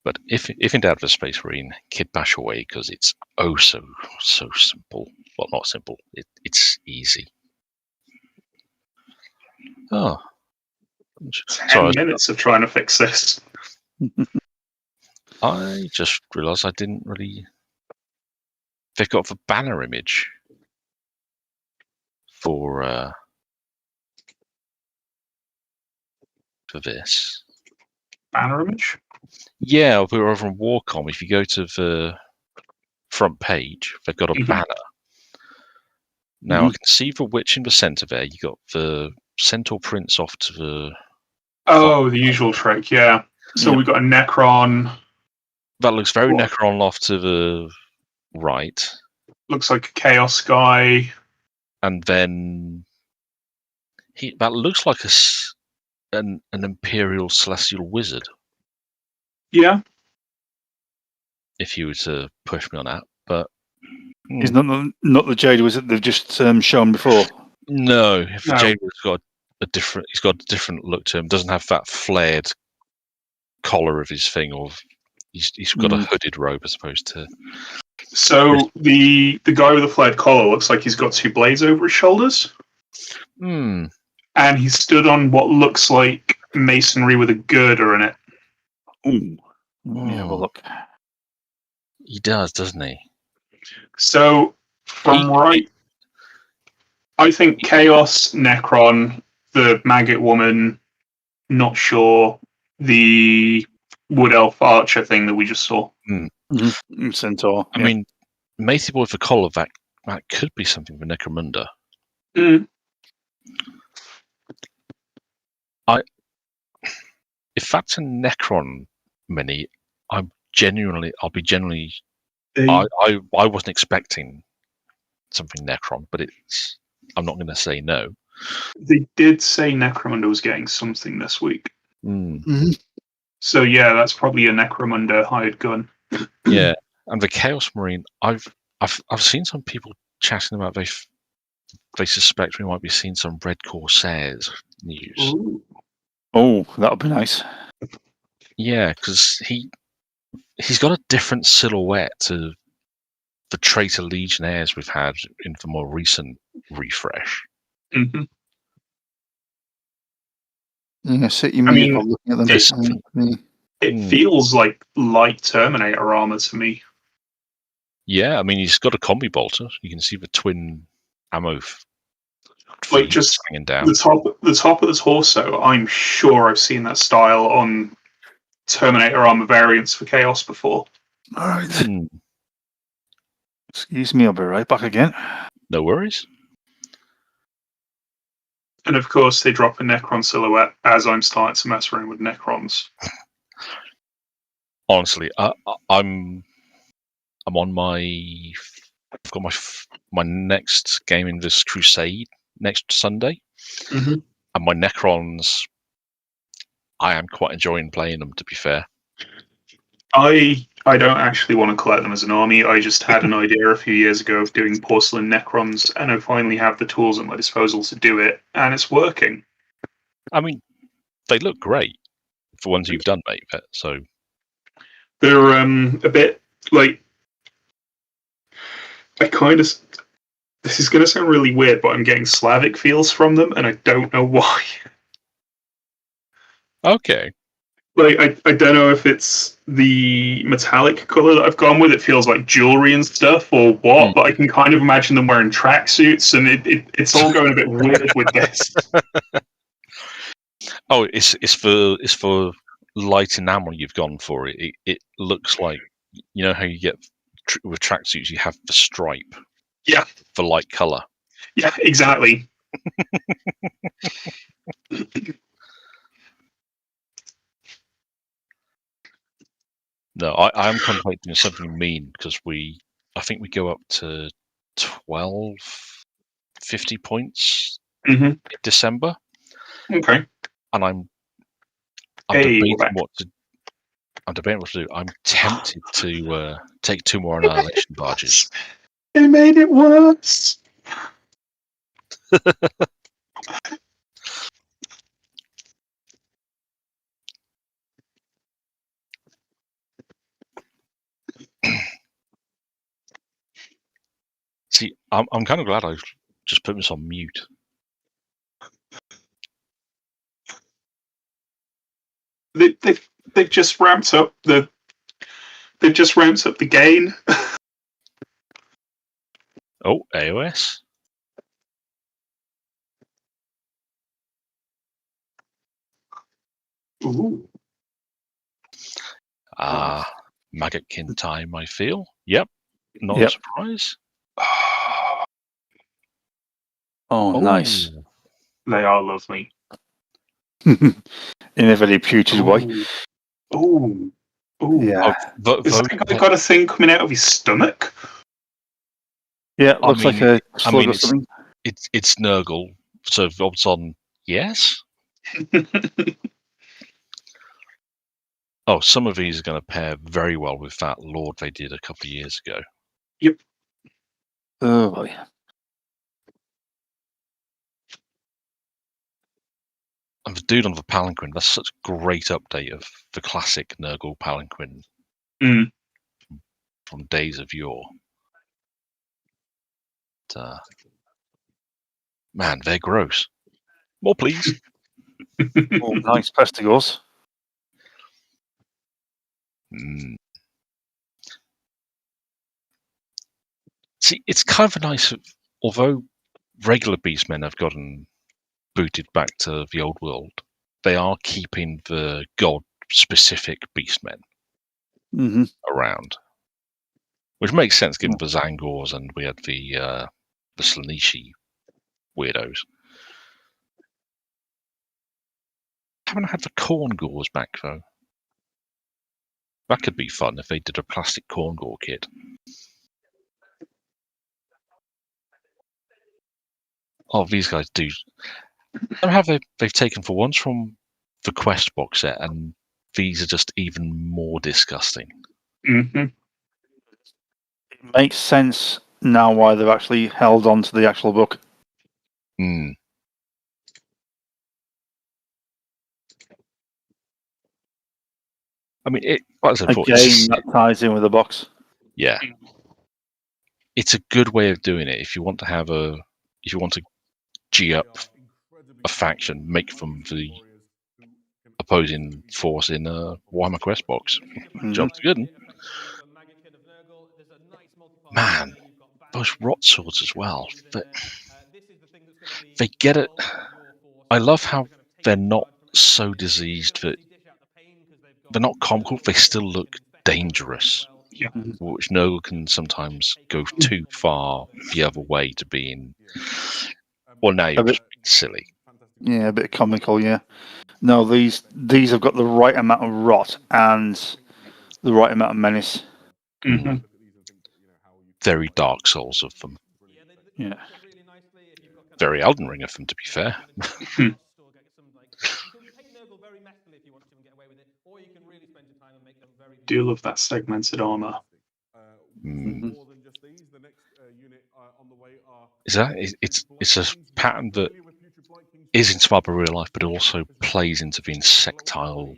But if in doubt for Space Marine, Kit Bash away because it's so simple. Well, not simple. It's easy. Oh. 10 minutes of trying to fix this. I just realised I didn't really pick up the banner image for this. Banner image? Yeah, we were over on Warcom. If you go to the front page, they've got a banner. Now I can see the witch in the centre there. You got the Centaur Prince off to the. Oh, the usual trick, yeah. So we've got a Necron. That looks very Necron off to the right. Looks like a Chaos guy. And then that looks like an Imperial Celestial Wizard. Yeah. If you were to push me on that, but he's not the Jade Wizard they've just shown before. No, the Jade Wizard's got he's got a different look to him. Doesn't have that flared collar of his thing, or he's got a hooded robe as opposed to. So the guy with the flared collar looks like he's got two blades over his shoulders. and he stood on what looks like masonry with a girder in it. Ooh. Let me have a Oh. look. He does, doesn't he? So, from right, I think Chaos, Necron, the Maggot Woman, not sure, the Wood Elf Archer thing that we just saw. Centaur. I mean, Matey Boy for collar, that could be something for Necromunda. Mm. If that's a Necron mini, I'll be genuinely. They, I wasn't expecting something Necron, but I'm not going to say no. they did say Necromunda was getting something this week. Mm. So yeah, that's probably a Necromunda hired gun. Yeah, and the Chaos Marine, I've seen some people chatting about they suspect we might be seeing some Red Corsairs news. Ooh. Oh, that would be nice. Yeah, because he's got a different silhouette to the Traitor Legionnaires we've had in the more recent refresh. Mm-hmm. Yeah, sit you I mean mean, looking at them. there's It feels like light Terminator armor to me. Yeah, I mean, he's got a combi bolter. You can see the twin ammo Like just hanging down. the top of the torso. I'm sure I've seen that style on Terminator armor variants for Chaos before. All right. Excuse me, I'll be right back again. No worries. And of course, they drop a Necron silhouette as I'm starting to mess around with Necrons. Honestly, I'm on my. I've got my next game in this Crusade next Sunday, Mm-hmm. and my Necrons. I am quite enjoying playing them. To be fair, I don't actually want to collect them as an army. I just had an idea a few years ago of doing porcelain Necrons, and I finally have the tools at my disposal to do it, and it's working. I mean, they look great for ones you've done, mate. So They're a bit like I kind of. This is going to sound really weird, but I'm getting Slavic feels from them, and I don't know why. okay. Like I don't know if it's the metallic color that I've gone with. It feels like jewelry and stuff, or what. But I can kind of imagine them wearing tracksuits, and it's all going a bit weird with this. Oh, it's for light enamel you've gone for. It looks like, you know how you get with tracksuits, you have the stripe. Yeah. For light color. Yeah, exactly. No, I am contemplating something mean because I think we go up to 1250 points in December. Okay. And I'm Hey, debating what to do. I'm tempted to take 2 more annihilation barges. They made it worse. See, I'm kind of glad I've just put this on mute. They've just ramped up the gain. Oh, AOS. Ooh. Maggotkin time, I feel. Yep. Not a surprise. Oh, nice. They are lovely. In a very putrid way. Oh. Yeah. Has that guy got a thing coming out of his stomach? Yeah, looks like a slug or something. It's Nurgle, so Rob's on yes. Oh, some of these are going to pair very well with that Lord they did a couple of years ago. Yep. Oh boy. And the dude on the palanquin, that's such a great update of the classic Nurgle palanquin from days of yore. Man, they're gross. More, please. Oh, nice Pestigors. Mm. See, it's kind of nice, although regular Beastmen have gotten booted back to the old world, they are keeping the god-specific Beastmen around. Which makes sense given the Zangors and we had the Slaaneshi weirdos. Haven't had the Corn Gores back, though. That could be fun if they did a plastic Corn Gore kit. Oh, these guys do. I have they've taken for once from the Quest box set, and these are just even more disgusting. Mm-hmm. It makes sense now why they've actually held on to the actual book. Mm. I mean, like I said before, Again, that ties in with the box. Yeah, it's a good way of doing it. If you want to G up a faction, make them the opposing force in a Warhammer Quest box. Job's good. Man, those rot swords as well. They get it. I love how they're not so diseased that they're not comical. They still look dangerous. Yeah. Which Nurgle can sometimes go too far the other way to being. Well, now you're just being silly. Yeah, a bit comical. Yeah. No, these have got the right amount of rot and the right amount of menace. Mm-hmm. Very Dark Souls of them. Yeah. Very Elden Ring of them, to be fair. Do love that segmented armor. It's a pattern that is inspired by real life, but also plays into the insectile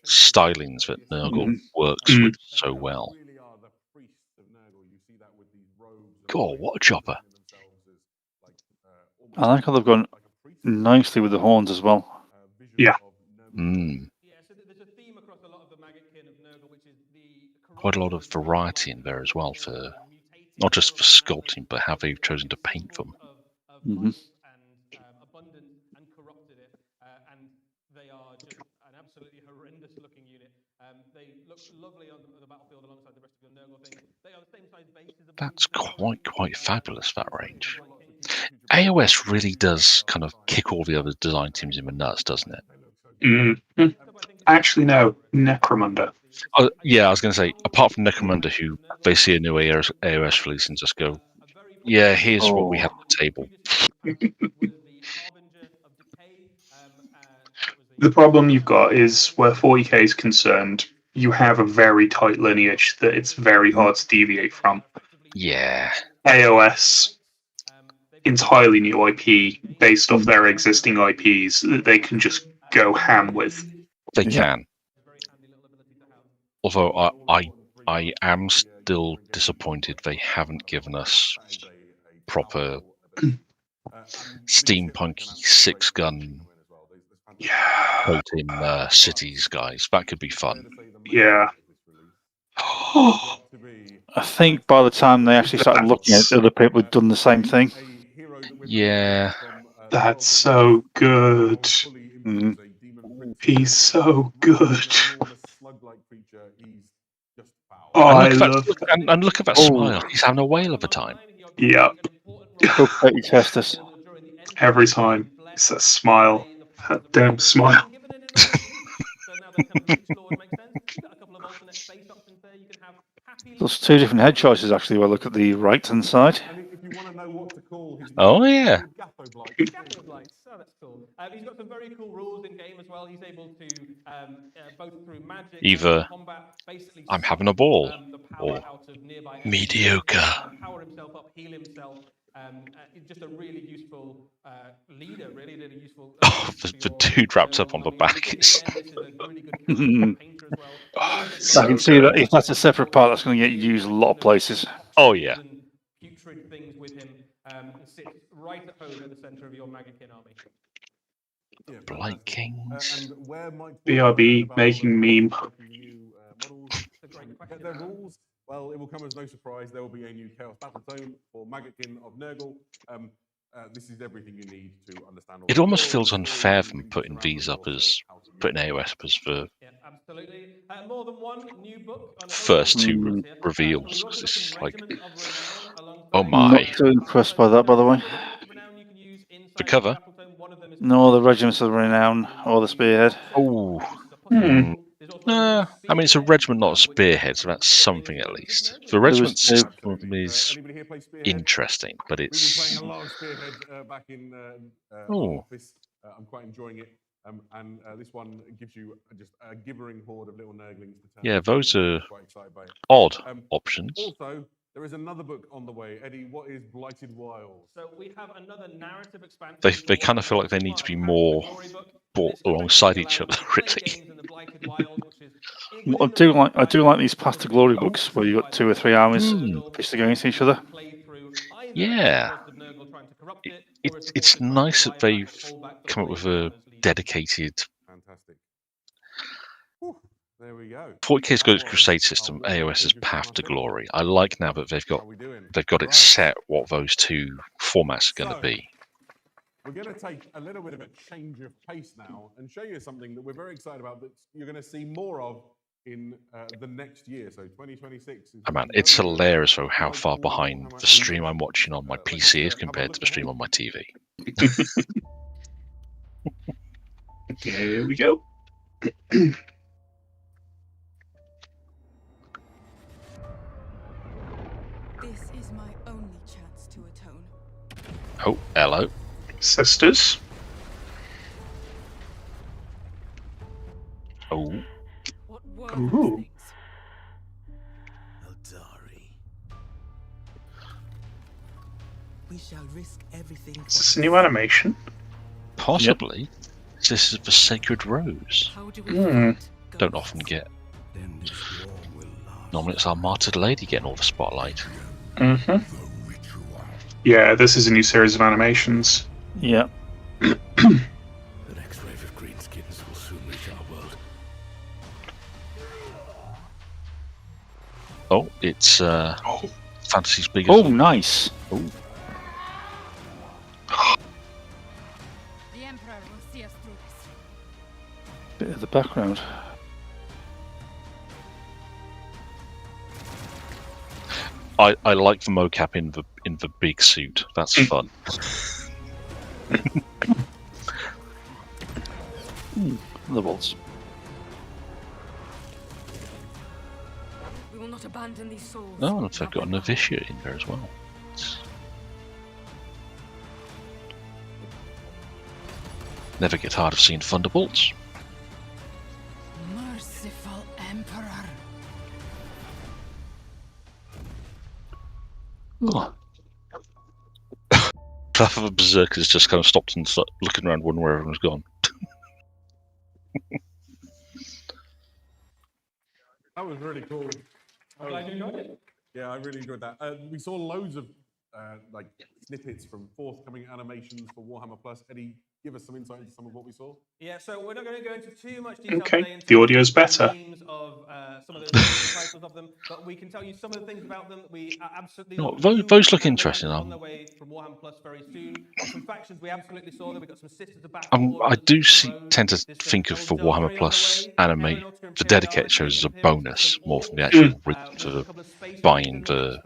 stylings that Nurgle works with so well. God, what a chopper! I like how they've gone nicely with the horns as well. Yeah. Quite a lot of variety in there as well, for not just for sculpting, but how they've chosen to paint them. They are just an absolutely horrendous looking unit. They look lovely on the battlefield alongside the rest of your Nurgle things. They are the same size base as That's quite fabulous, that range. AOS really does kind of kick all the other design teams in the nuts, doesn't it? Mm-hmm. Actually, no. Necromunda. Oh, yeah, I was going to say, apart from Necromunda, who they see a new AOS release and just go, yeah, here's what we have on the table. The problem you've got is where 40k is concerned, you have a very tight lineage that it's very hard to deviate from. Yeah. AOS, entirely new IP based off their existing IPs that they can just go ham with. They can. Although I am still disappointed they haven't given us proper steampunky 6-gun boat in cities, guys. That could be fun. Yeah. I think by the time they actually started looking at it, other people had done the same thing. Yeah. That's so good. He's so good. Oh, I love that. And look at that smile. He's having a whale of a time. Yep. Go Petty Testus. Every time. It's that smile. That damn smile. There's two different head choices actually. We'll look at the right hand side. Oh yeah. He's got some very cool rules in game as well. He's able to both through magic Either combat, basically I'm having a ball or out of nearby mediocre. Power himself up, heal himself. Just a really useful leader, really useful. The dude wrapped up on the back is. I can see that if that's a separate part, that's going to get used a lot of places. Oh yeah. Putrid things with him sits right at home at the center of your Magikin army. Yeah, Blight fantastic. Kings. And where might BRB about making meme. new models? It's a great question. Get their rules. Well, it will come as no surprise. There will be a new Chaos Battle Tome for Maggotkin of Nurgle. This is everything you need to understand. It almost feels unfair from putting these up as putting AOS up as for Yeah, absolutely. More than one new book on first two Mm. reveals. 'Cause We've got it's some like, regiments of renown alongside oh Not my, too impressed by that, by the way. regiments of renown you can use inside the cover. Battletown. One of them is No, the regiments of renown or the spearhead. Oh, Hmm. I mean, it's a regiment, not a spearhead, so that's something at least. The was regiment two. system is Anybody here play Spearhead? interesting, but We've been playing it's a lot of Spearhead back in our oh office. I'm quite enjoying it. And this one gives you just a gibbering horde of little nurglings to turn. yeah, into, those and are I'm quite excited by it. odd options. Also, there is another book on the way. Eddie, what is Blighted Wilds? So we have another narrative expansion. They kind of feel like they need to be more brought alongside each other, really. I do like these Path to Glory books where you've got 2 or 3 armies pushed against each other. Yeah, it's nice that they've come up with a dedicated Fantastic. Whew, there we go. 40k's got its Crusade system, AOS's Path to Glory. I like now that they've got it set what those two formats are going to be. We're going to take a little bit of a change of pace now and show you something that we're very excited about that you're going to see more of in the next year. So 2026. Oh man, it's hilarious though how far behind the stream I'm watching on my PC is compared to the stream on my TV. Here we go. This is my only chance to atone. Oh, hello. Sisters. Oh, What were Ooh. those things? We shall risk everything. Is this a new animation? possibly. This is the Sacred Rose. How do we Hmm. fight Don't ghosts? often get. Then this war will last. Normally it's our martyred lady getting all the spotlight. Mm-hmm. The ritual. Yeah, this is a new series of animations. Yeah. The next wave of greenskins will soon reach our world. Oh, it's Fantasy's biggest. Oh, nice. The Emperor will see us through this. Bit of the background. I like the mocap in the big suit. That's fun. The bolts. We will not abandon these souls. Oh, and I've got a novitiate in there as well. Never get tired of seeing thunderbolts. Merciful Emperor. Oh. Half of the berserkers just kind of stopped and started looking around, wondering where everyone's gone. That was really cool. I'm glad you enjoyed it. Yeah, I really enjoyed that. We saw loads of like snippets from forthcoming animations for Warhammer Plus. Eddie, give us some insight into some of what we saw. Yeah, so we're not going to go into too much detail Okay, today. the audio's better. Names of some of the titles of them, but we can tell you some of the things about them. We absolutely No, love those- you, those look and interesting, they're on their way from Warhammer Plus very soon. Got some factions we absolutely saw. There we got some Sisters of Battle. I do tend to think of for Warhammer Plus anime, the dedicated shows as a bonus more than the actual for the buying the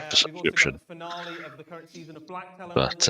subscription. But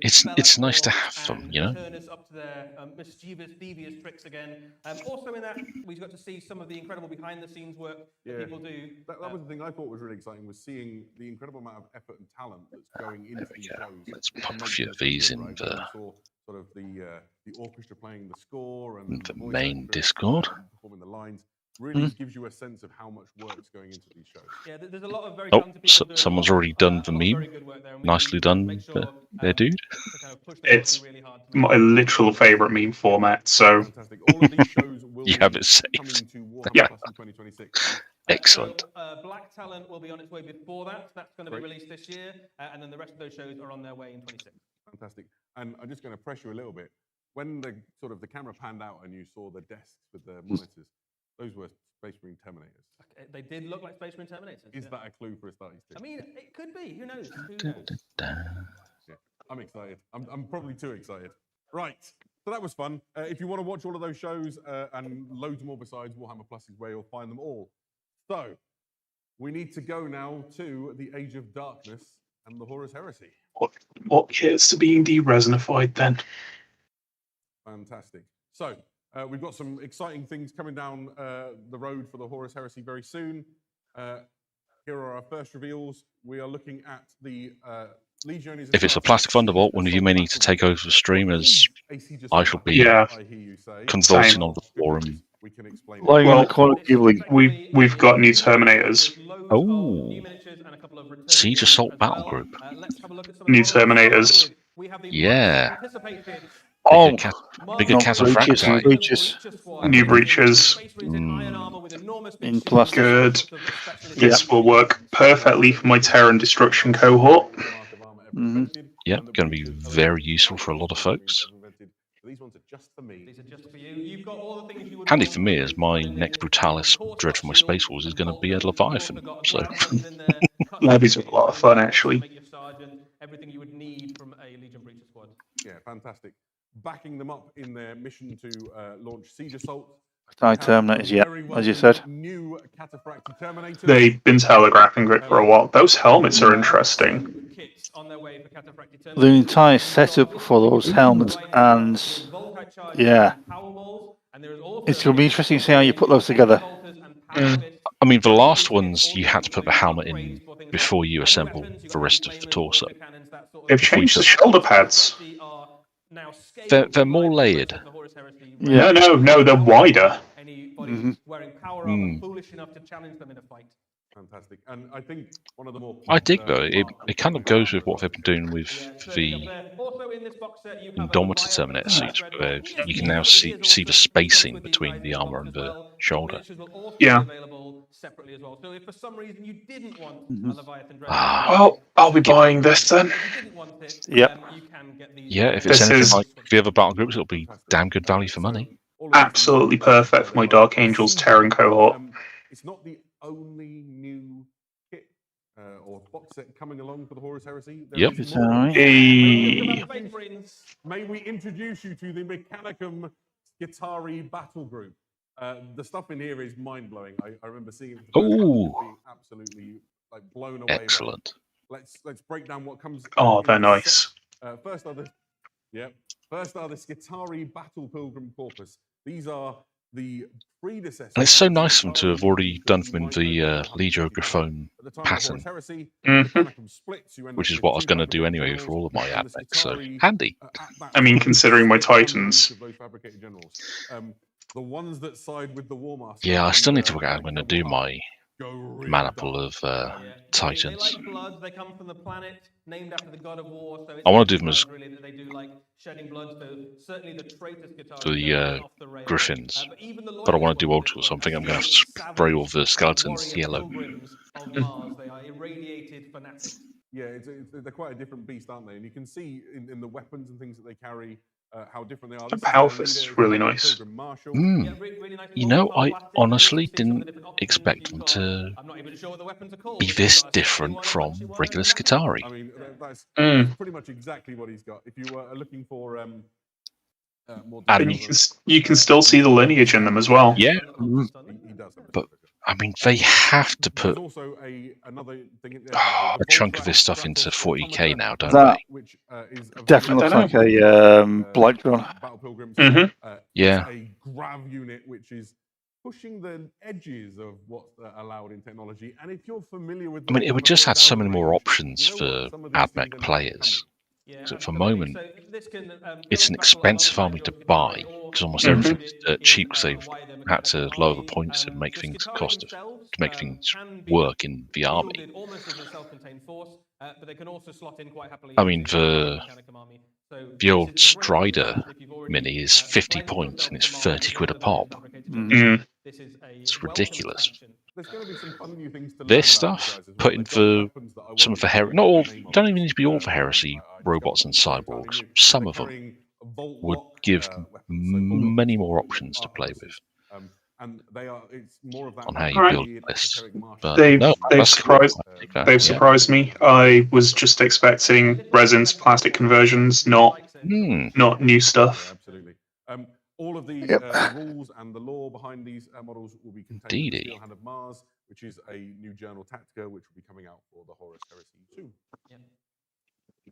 it's nice to have them, you know. Turn us up to their mischievous, devious tricks again. Also in that, we got to see some of the incredible behind-the-scenes work that people do. That was the thing I thought was really exciting, was seeing the incredible amount of effort and talent that's going into these go. shows. Let's to pop a make few them of these good, in right? the- We saw sort of the orchestra playing the score and the voice main actors, Discord. performing the lines. Really gives you a sense of how much work's going into these shows. Yeah, there's a lot of very Oh, talented people doing a someone's lot, already done the a lot of meme. very good work there, and we Nicely need to done, make sure, there, dude. to kind of push the It's quality really hard to make My literal favourite meme format, so Fantastic. All of these shows will You have be it saved. coming to Warhammer Yeah. Plus in 2026. Excellent. So, Black Talent will be on its way before that. That's going to be Great. released this year, and then the rest of those shows are on their way in 26. Fantastic. And I'm just going to press you a little bit. when the sort of the camera panned out and you saw the desks with the monitors, those were Space Marine Terminators. They did look like Space Marine Terminators. Is that a clue for a starting stick? I mean, it could be. Who knows? Yeah, I'm excited. I'm probably too excited. Right. So that was fun. If you want to watch all of those shows and loads more besides, Warhammer Plus is where you'll find them all. So we need to go now to the Age of Darkness and the Horus Heresy. What gets to being de-resinified then? Fantastic. So we've got some exciting things coming down the road for the Horus Heresy very soon. Here are our first reveals. We are looking at the Legionaries. If it's a plastic Thunderbolt, one of you may need to take over the stream, as I shall be convulsing on the forum. Lying in the corner, giggling. We've got new Terminators. Oh, Siege Assault Battle Group. New Terminators. Yeah. Oh, bigger Cataphracti. New breaches. In plastic. Good. This will work perfectly for my Terror and Destruction cohort. Yeah, going to be very useful for a lot of folks. These ones are just for me. These are just for you. You've got all the things you would Handy want for me, as my next Brutalis dread for my Space Wars is going to be a Leviathan. So Levies are a lot of fun, actually. Everything you would need from a Legion Breacher squad. Yeah, fantastic. Backing them up in their mission to launch Siege Assault. Terminators, yeah, as you said. New Cataphracti Terminators. They've been telegraphing it for a while. Those helmets are interesting. The entire setup for those helmets, and yeah, it's going to be interesting to see how you put those together. I mean, the last ones you had to put the helmet in before you assemble the rest of the torso. They've changed the shoulder pads. They're more layered. Yeah. No, they're wider. Fantastic. And I think one of the more... I dig, though. It kind of goes with what they've been doing with the Indomitor Terminator suits, where you can now see the spacing between the armor and the shoulder. Yeah. So if for some reason you didn't want a Leviathan Dread, Well, I'll be buying this then. Yep. Yeah, if it's anything like the other battle groups, it'll be damn good value for money. Absolutely perfect for my Dark Angels Terran cohort. It's not the only new kit or box set coming along for the Horus Heresy. Yep. Hey. May we introduce you to the Mechanicum Skitarii Battle Group. The stuff in here is mind-blowing. I remember seeing it being absolutely blown away. Excellent. Let's break down what comes. Oh, they're nice. First are the Skitarii Battle Pilgrim Corpus. These are the predecessors. And it's so nice of them to have already done them in the Legio Graphone pattern, which is what I was going to do anyway for all of my admechs, so handy. I mean, considering my Titans. The ones that side with the War Master. Yeah, I still need to work out how I'm going to do my mana pool of Titans. They come from the planet named after the god of war. So I want to do them as they do like shedding blood. So certainly the traitors to the Griffins, but I want to do Ultra, so I think I'm going to have to spray all the skeletons yellow. They are irradiated fanatics. Yeah, they're quite a different beast, aren't they? And you can see in the weapons and things that they carry how different they are. The Palfist is really nice. You know, I honestly didn't expect them to be this different from regular Skitarii. I mean, that's pretty much exactly what he's got. If you are looking for more, and you can still see the lineage in them as well. Yeah, he does. but I mean, they have to put also another thing a chunk of this stuff into 40k now, don't That they? definitely looks like a Blight Drone. Yeah. A grav unit which is pushing the edges of what's allowed in technology. And if you're familiar with, I mean, it would just add so many more options for AdMech players. So for the moment, it's an expensive army to buy because almost everything is cheap because they've had to lower the points to make things work in the army. I mean, the old Strider mini is 50 points and it's 30 quid a pop. It's ridiculous. This stuff, put in for some of the don't even need to be all for heresy robots and cyborgs. Some of them would give weapons. So full many of more options to play arquebuses. with And it's more of that on how you Right. build lists. But They've no, they've that's cool. surprised I dig that, they've yeah. surprised me. I was just expecting resins, plastic conversions, not new stuff. Yeah, absolutely. All of the rules and the lore behind these models will be contained in the Indeedy. Steel Hand of Mars, which is a new journal Tactica, which will be coming out for the Horus Heresy soon. Yep.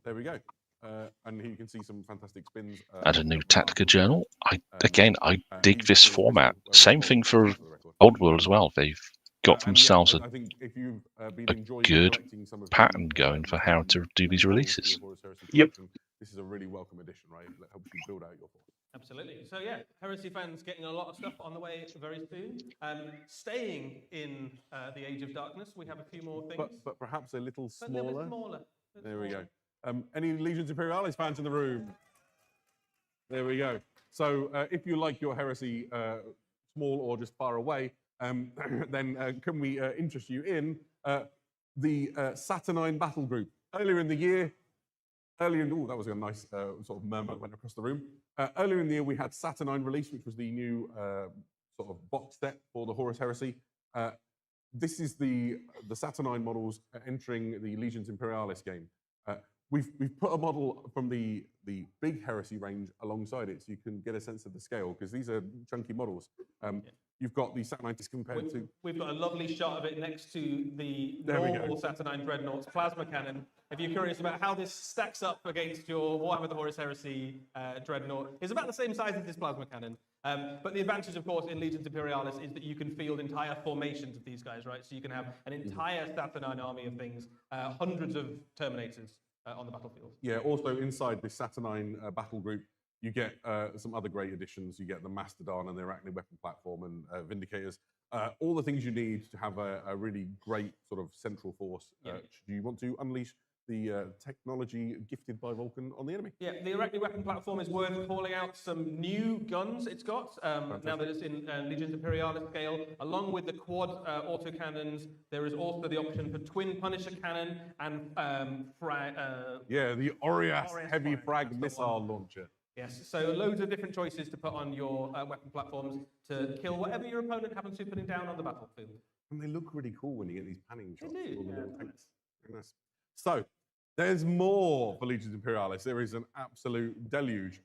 There we go. And here you can see some fantastic spins. Add a new Tactica journal. I dig these this are format. official, Same recorded thing for for the record. Old World as well. They've got And themselves I think if you've been a enjoying good collecting some of pattern the, going for how to do these models for releases. your Horus Heresy Yep. collection, this is a really welcome addition, right? That helps you build out your force. Absolutely. So yeah, Heresy fans getting a lot of stuff on the way very soon. Staying in the Age of Darkness, we have a few more things. But perhaps a little But a little smaller. bit smaller. There we go. Any Legions Imperialis fans in the room? There we go. So if you like your Heresy small or just far away, then can we interest you in the Saturnine Battle Group? Earlier in the year, that was a nice sort of murmur went across the room. Earlier in the year, we had Saturnine released, which was the new sort of box set for the Horus Heresy. This is the Saturnine models entering the Legions Imperialis game. We've put a model from the big Heresy range alongside it, so you can get a sense of the scale, because these are chunky models. You've got the Saturnine compared to... We've got a lovely shot of it next to the There we go. normal Saturnine Dreadnought's plasma cannon. If you're curious about how this stacks up against your Warhammer the Horus Heresy Dreadnought, it's about the same size as this plasma cannon. But the advantage, of course, in Legions Imperialis is that you can field entire formations of these guys, right? So you can have an entire Saturnine army of things, hundreds of Terminators on the battlefield. Yeah, also inside the Saturnine battle group, you get some other great additions. You get the Mastodon and the Arachnid weapon platform and Vindicators. All the things you need to have a really great sort of central force. Should you want to unleash the technology gifted by Vulcan on the enemy? Yeah, the Arachnid weapon platform is worth calling out some new guns it's got, now that it's in Legions Imperialis scale. Along with the quad autocannons, there is also the option for twin Punisher cannon and the Orias heavy frag missile launcher. Yes, so loads of different choices to put on your weapon platforms to kill whatever your opponent happens to putting down on the battlefield. And they look really cool when you get these panning shots. They do, with all the yeah. little tanks. Very nice. So, there's more for Legions Imperialis. There is an absolute deluge.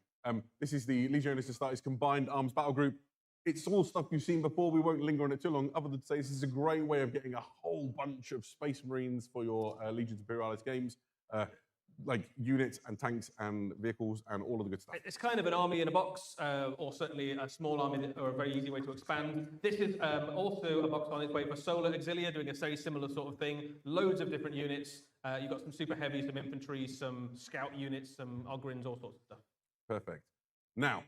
This is the Legionis Astartes Combined Arms Battle Group. It's all stuff you've seen before. We won't linger on it too long, other than to say this is a great way of getting a whole bunch of Space Marines for your Legions Imperialis games. Like units and tanks and vehicles and all of the good stuff. It's kind of an army in a box, or certainly a small army, or a very easy way to expand. This is also a box on its way for Solar Auxilia, doing a very similar sort of thing. Loads of different units. You've got some super heavy, some infantry, some scout units, some Ogrins, all sorts of stuff. Perfect. Now,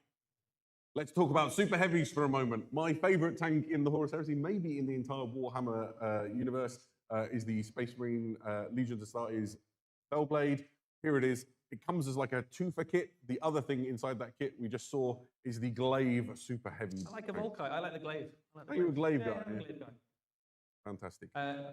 let's talk about super heavies for a moment. My favorite tank in the Horus Heresy, maybe in the entire Warhammer universe, is the Space Marine Legions Astartes Fellblade. Here it is. It comes as like a two-for kit. The other thing inside that kit we just saw is the Glaive Super Heavy. I like a Volkite. I like the Glaive. Are you a Glaive guy? I'm a Glaive guy. Fantastic.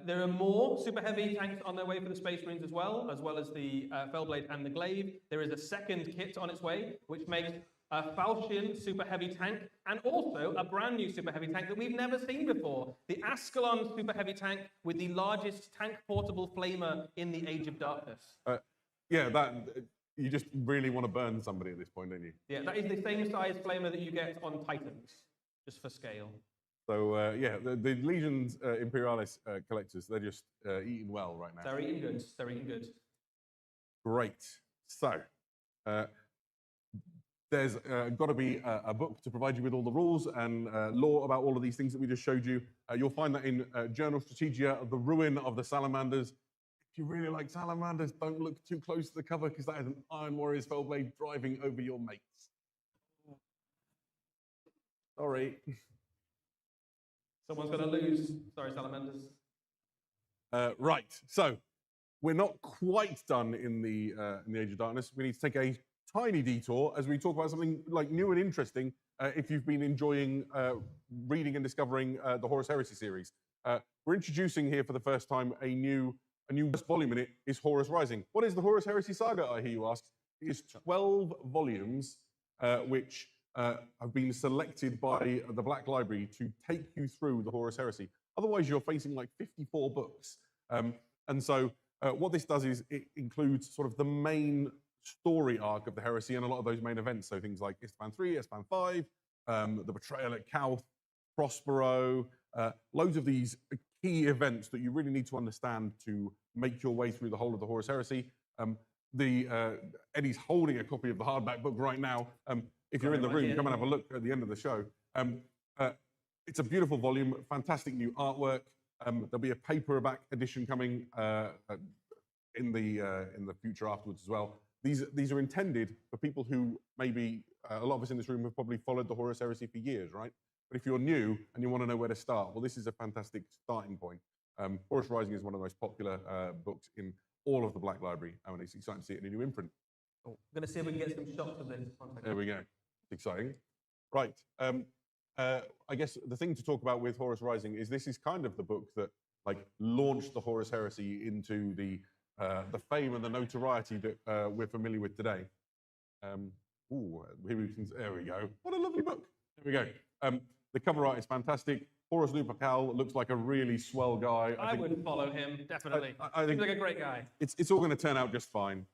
There are more super heavy tanks on their way for the Space Marines as well as the Fellblade and the Glaive. There is a second kit on its way, which makes a Falchion super heavy tank, and also a brand new super heavy tank that we've never seen before. The Ascalon super heavy tank with the largest tank portable flamer in the Age of Darkness. You just really want to burn somebody at this point, don't you? Yeah, that is the same size flamer that you get on Titans, just for scale. So, the Legions Imperialis collectors, they're just eating well right now. They're eating good. They're eating good. Great. So, there's got to be a book to provide you with all the rules and lore about all of these things that we just showed you. You'll find that in Journal Strategia, The Ruin of the Salamanders. If you really like salamanders, don't look too close to the cover, because that is an Iron Warriors Fellblade driving over your mates. Sorry. Someone's going to lose. Sorry, salamanders. Right. So we're not quite done in the Age of Darkness. We need to take a tiny detour as we talk about something like new and interesting. If you've been enjoying reading and discovering the Horus Heresy series, we're introducing here for the first time a new volume in it is Horus Rising. What is the Horus Heresy saga, I hear you ask? It is 12 volumes which have been selected by the Black Library to take you through the Horus Heresy. Otherwise, you're facing like 54 books. And so what this does is it includes sort of the main story arc of the heresy and a lot of those main events. So things like Isstvan 3, Isstvan 5, the betrayal at Calth, Prospero, loads of these key events that you really need to understand to make your way through the whole of the Horus Heresy. Eddie's holding a copy of the hardback book right now. If you're in the room, come and have a look at the end of the show. It's a beautiful volume, fantastic new artwork. There'll be a paperback edition coming in the future afterwards as well. These are intended for people who maybe, a lot of us in this room have probably followed the Horus Heresy for years, right? But if you're new and you want to know where to start, well, this is a fantastic starting point. Horus Rising is one of the most popular books in all of the Black Library, and it's exciting to see it in a new imprint. Oh, I'm going to see if we can get some shots of this. There we go. It's exciting. Right. I guess the thing to talk about with Horus Rising is this is kind of the book that like launched the Horus Heresy into the fame and the notoriety that we're familiar with today. There we go. What a lovely book. There we go. The cover art is fantastic. Horus Lupercal looks like a really swell guy. I would follow him, definitely. I think he's like a great guy. It's all going to turn out just fine.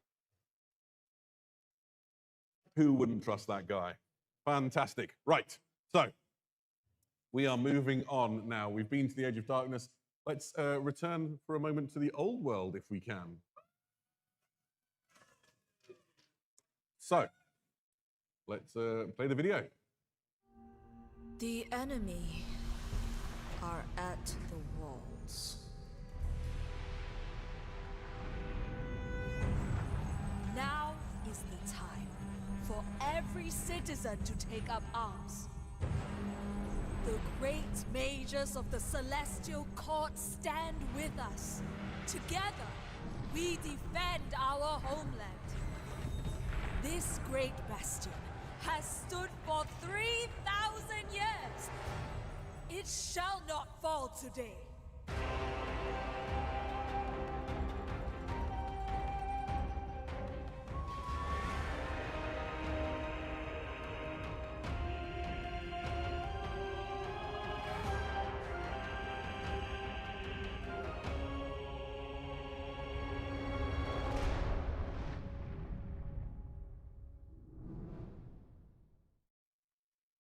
Who wouldn't trust that guy? Fantastic. Right. So we are moving on now. We've been to the Age of Darkness. Let's return for a moment to the old world if we can. So let's play the video. The enemy are at the walls. Now is the time for every citizen to take up arms. The great mages of the Celestial Court stand with us. Together, we defend our homeland. This great bastion has stood for 3,000 years. It shall not fall today.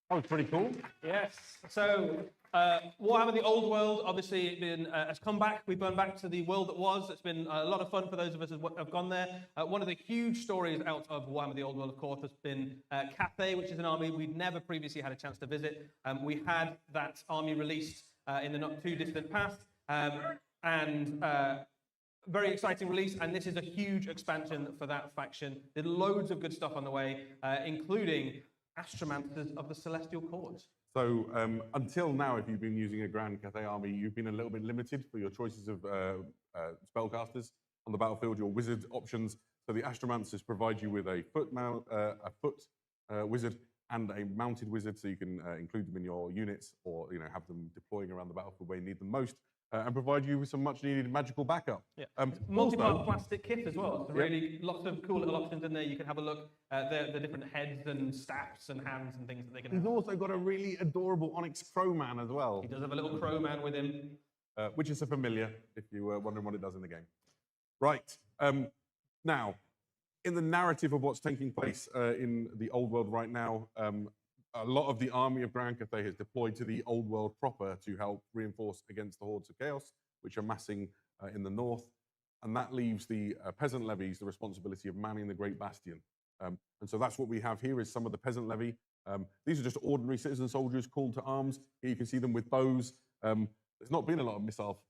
That was pretty cool. Yes. So, Warhammer the Old World, obviously, has come back. We've gone back to the world that was. It's been a lot of fun for those of us who have gone there. One of the huge stories out of Warhammer the Old World, of course, has been Cathay, which is an army we'd never previously had a chance to visit. We had that army released in the not too distant past, and very exciting release, and this is a huge expansion for that faction. There's loads of good stuff on the way, including Astromancers of the Celestial Court. So until now, if you've been using a Grand Cathay army, you've been a little bit limited for your choices of spellcasters on the battlefield, your wizard options. So the Astromancers provide you with a foot wizard and a mounted wizard, so you can include them in your units or have them deploying around the battlefield where you need them most. And provide you with some much-needed magical backup. Yeah. Multi-part plastic kit as well. So really, lots of cool little options in there. You can have a look at the different heads and staffs and hands and things that they can have. He's also got a really adorable Onyx Crowman as well. He does have a little Crowman with him. Which is a familiar, if you were wondering what it does in the game. Right. Now, in the narrative of what's taking place in the Old World right now, a lot of the army of Grand Cathay has deployed to the Old World proper to help reinforce against the hordes of chaos, which are massing in the north. And that leaves the peasant levies the responsibility of manning the Great Bastion. And so that's what we have here is some of the peasant levy. These are just ordinary citizen soldiers called to arms. Here you can see them with bows. There's not been a lot of missile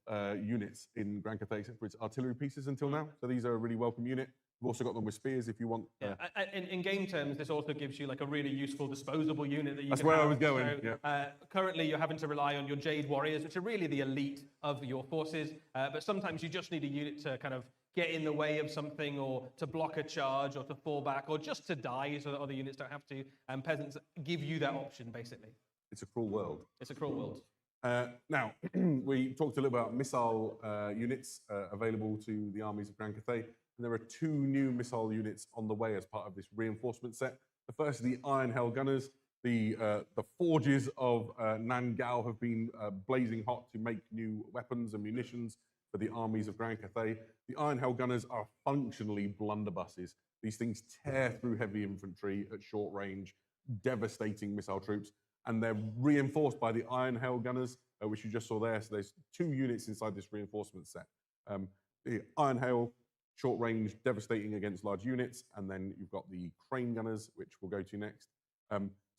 units in Grand Cathay except for its artillery pieces until now. So these are a really welcome unit. We've also got them with spears if you want. Yeah. In game terms, this also gives you like a really useful disposable unit that you That's can where have. I was going. So, yeah. Currently, you're having to rely on your Jade Warriors, which are really the elite of your forces. But sometimes you just need a unit to kind of get in the way of something, or to block a charge, or to fall back, or just to die so that other units don't have to. And peasants give you that option, basically. It's a cruel world. It's a cruel world. Now, we talked a little about missile units available to the armies of Grand Cathay. And there are 2 new missile units on the way as part of this reinforcement set. The first are the Iron Hell Gunners. The forges of Nangao have been blazing hot to make new weapons and munitions for the armies of Grand Cathay. The Iron Hell Gunners are functionally blunderbusses. These things tear through heavy infantry at short range, devastating missile troops, and they're reinforced by the Iron Hell Gunners, which you just saw there. So there's 2 units inside this reinforcement set. The Iron Hail, short range, devastating against large units, and then you've got the Crane Gunners, which we'll go to next.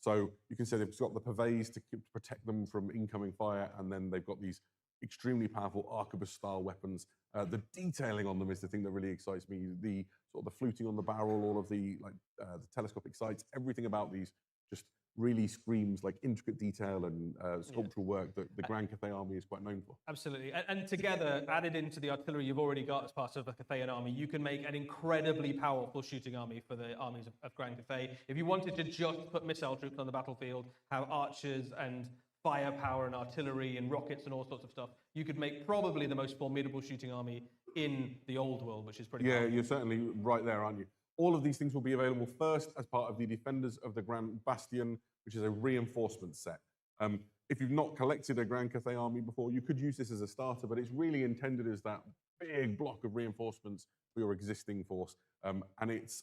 So you can see they've got the purveyors to protect them from incoming fire, and then they've got these extremely powerful arquebus-style weapons. The detailing on them is the thing that really excites me. The sort of the fluting on the barrel, all of the the telescopic sights, everything about these just really screams like intricate detail and sculptural work that the Grand Cathay Army is quite known for. Absolutely. And together, added into the artillery you've already got as part of the Cathayan army, you can make an incredibly powerful shooting army for the armies of Grand Cathay. If you wanted to just put missile troops on the battlefield, have archers and firepower and artillery and rockets and all sorts of stuff, you could make probably the most formidable shooting army in the old world, which is pretty powerful. You're certainly right there, aren't you? All of these things will be available first as part of the Defenders of the Grand Bastion, which is a reinforcement set. If you've not collected a Grand Cathay army before, you could use this as a starter, but it's really intended as that big block of reinforcements for your existing force. And it's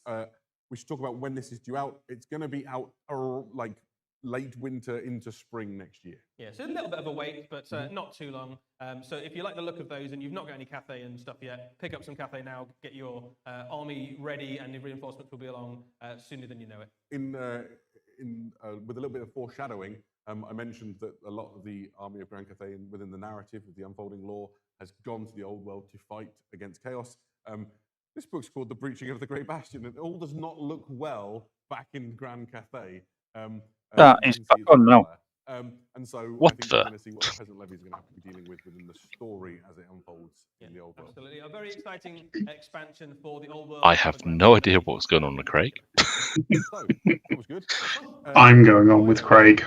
we should talk about when this is due out. It's going to be out like late winter into spring next year. Yeah, so a little bit of a wait, but not too long. So if you like the look of those and you've not got any Cathay and stuff yet, pick up some Cathay now, get your army ready, and the reinforcements will be along sooner than you know it. With a little bit of foreshadowing, I mentioned that a lot of the army of Grand Cathay within the narrative of the unfolding lore has gone to the old world to fight against chaos. This book's called The Breaching of the Great Bastion, and it all does not look well back in Grand Cathay. That is back on now. And so What I think the? we're going to see what the peasant levy is going to have to be dealing with within the story as it unfolds in the old world. Absolutely. A very exciting expansion for the old world. I have no idea what's going on with Craig. So, that was good. I'm going on with Craig.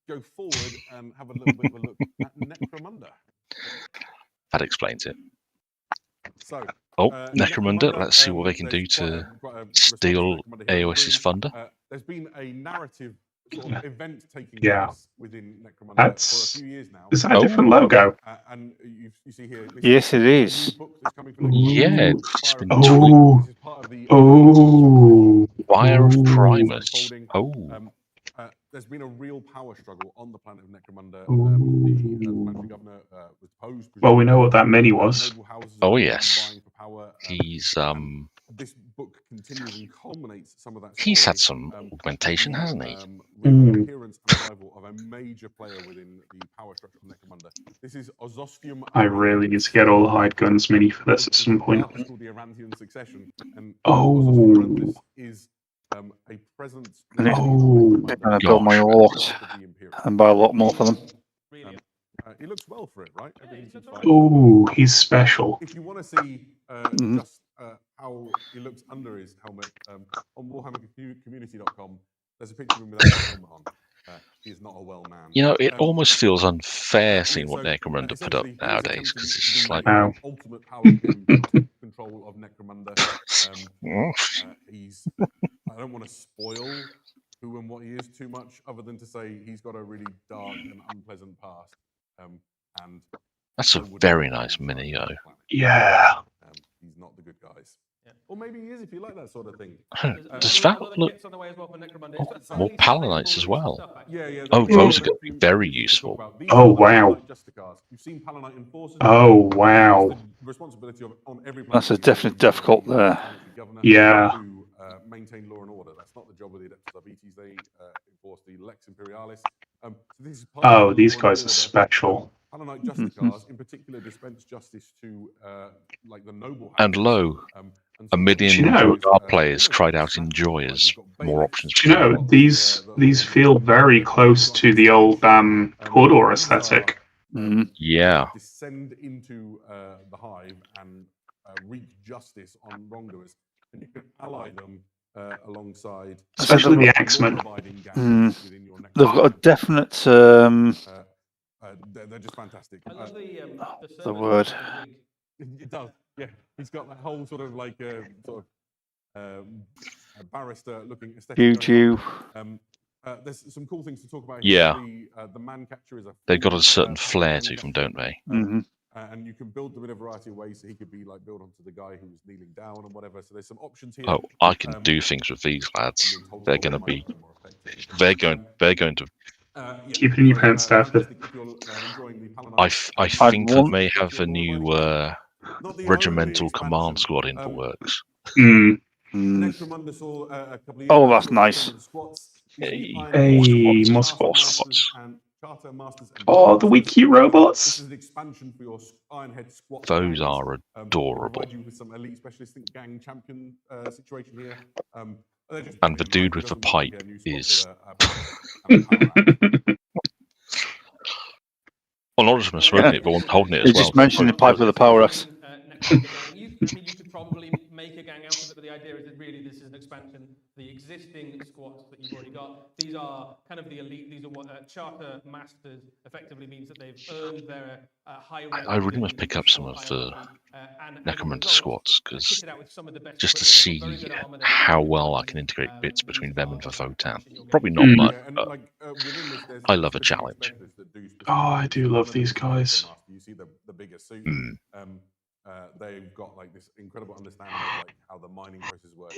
Go forward and have a little bit of a look at Necromunda. That explains it. So, Oh, Necromunda, let's see what they can do to steal AOS's thunder. There's been a narrative sort of event taking Yeah. place within Necromunda That's- for a few years now. Is that a different logo? And you see here. this Yes, it a is. new book that's coming from Necromunda Yeah, called it's Fire been of tweaked. Oh, This is part of the oh, Wire of Ooh. Primus. Oh, there's been a real power struggle on the planet of Necromunda. Ooh. The planetary governor was deposed. Well, we know what that mini was. Noble houses Oh, are yes. vying for power. he's This book continues and culminates some of that. he's story, had some augmentation, with the, hasn't he? Reappearance and arrival of a major player within the power structure of Necromunda. This is Ozostium. I really need to get all the hide guns mini for this at some point. It's called the Arantian Succession, and Oh. Ozostium Arantis is a presence. And it's- Oh. They're going to build my lot and buy a lot more for them. Really. It looks well for it, right? Everything seems fine. Oh, he's special. If you want to see Mhm. just how he looks under his helmet, on WarhammerCommunity.com, there's a picture of him without a helmet on. He is not a well man. You know, it almost feels unfair and seeing what so, Necromunda put up essentially, he is nowadays, because it's just like, Wow. ultimate power to take control of Necromunda. He's. I don't want to spoil who and what he is too much, other than to say he's got a really dark and unpleasant past. And that's a I wouldn't very want nice him mini, on though. the planet. Yeah. He's not the good guys. Yeah. Or maybe he is if you like that sort of thing. Does that that look more Palanites as well? Yeah. Oh, there's those a are gonna be few very things to useful. talk about. These Oh, are wow. Palanite Justicars. You've seen Palanite Enforcers. Oh, wow. It's the responsibility of on every That's a planet definite difficult there. governor Yeah. to maintain law and order. That's not the job of the Adeptus Arbites. They enforce the Lex Imperialis. So this is part Oh, of these law and guys are order. special. Palanite Justicars, in particular, dispense justice to like the noble. And houses. lo, And a so million Do you know- our players cried out in joy as more options. Do you know, these feel very close to the old Hodor aesthetic. Mhm. Yeah. Descend into the hive and wreak justice on wrongdoers, and you can ally them alongside, Especially the they've Axemen. providing gangs Mm. within your next. They've got a definite They're just fantastic. I love the the word. It does, yeah. He's got that whole sort of like sort of barrister looking aesthetic. Juju. There's some cool things to talk about Yeah. here. The man catcher is a They've got a full, certain pattern flair man to them, catcher. don't they? And you can build them in a variety of ways. So he could be like built onto the guy who was kneeling down and whatever. So there's some options here. Oh, I can do things with these lads. They're going to be. They're going to. Keep it in your pants, Stafford. I think I may have a new regimental command squad in the works. Oh, that's nice. Hey, more squats. Oh, the wee cute robots. Those are adorable. And the dude with the pipe is. Well, not just from smoking it, but one holding it as You well. just mentioned the pipe with the power axe. You could probably make a gang out of it, but the idea is that really this is an expansion. The existing squats that you've already got, these are kind of the elite. These are what charter masters effectively means that they've earned their high rank. I really must pick up some of the Necromunda squats because just to see how well I can integrate bits between them and the Votan. Probably not much, but I love a challenge. Oh, I do love these guys. You see the bigger suit. They've got like this incredible understanding of like how the mining process works,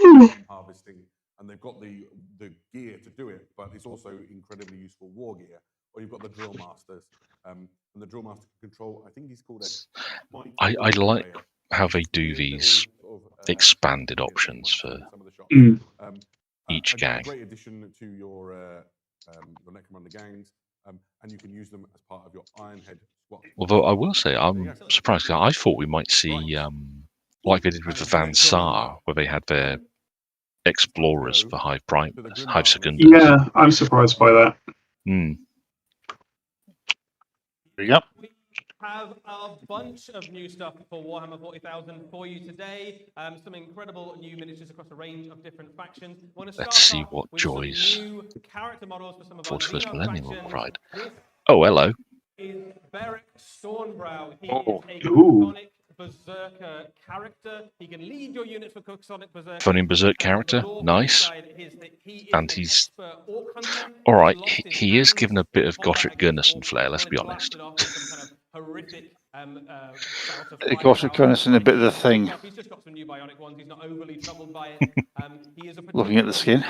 harvesting, and they've got the gear to do it. But it's also incredibly useful war gear. Or you've got the drill masters, and the drill master can control. I think he's called a. I like how they do these expanded options for each gang. Great addition to your Necromunda gangs, and you can use them as part of your Ironhead squad. Although I will say, I'm surprised. I thought we might see, like they did with the Van Saar, where they had their explorers for Hive Secundus. Yeah, I'm surprised by that. Yep. We have a bunch of new stuff for Warhammer 40,000 for you today. Some incredible new miniatures across a range of different factions. Let's see what with some joys new character models for some of our 41st Xenos Millennium will factions. provide. Oh, hello. Is Beric Stormbrow. He Oh. is a Cookonic Berserker character. He can lead your units for Cookonic Berserker. Funny Berserk character, nice. And he's all right. He is given a bit of Gothic Gunnison flair. Let's be honest. Gothic Gunnison, a bit of the thing. He's just got some new bionic ones. He's not overly troubled by it. He is a Looking at the skin.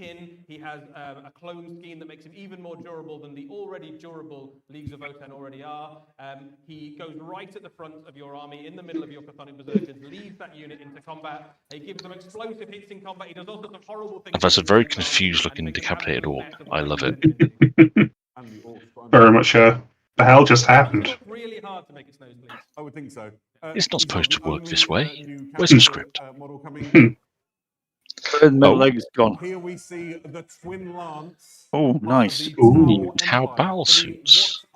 He has a clone scheme that makes him even more durable than the already durable Leagues of Votan already are. He goes right at the front of your army, in the middle of your Chthonic Berserkers, leads that unit into combat. He gives them explosive hits in combat. He does all sorts of horrible things. That's a very confused looking decapitated orc. I love it. Very much the hell just happened. Really hard to make its nose bleed. I would think so. It's not supposed to work this way. Where's the script? Model coming. Middle leg's gone. Here we see the Twin Lance. Oh, nice. New Tau battle suits.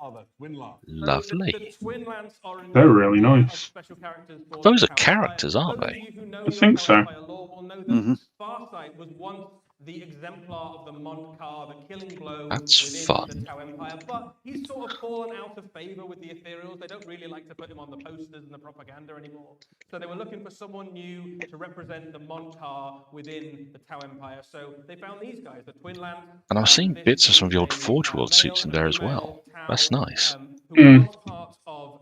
Lovely. The Twin Lance are a They're really nice. special characters for Those the are characters, aren't Those of they? you who know I think your so. Empire lore will know that Farsight was once the exemplar of the Montcar, the killing blow That's within fun. the Tau Empire, but he's sort of fallen out of favour with the Ethereals. They don't really like to put him on the posters and the propaganda anymore. So they were looking for someone new to represent the Montcar within the Tau Empire. So they found these guys, the Twin Lance. And I've seen bits of some of the old Forge World suits in there as well. That's nice. Who was part of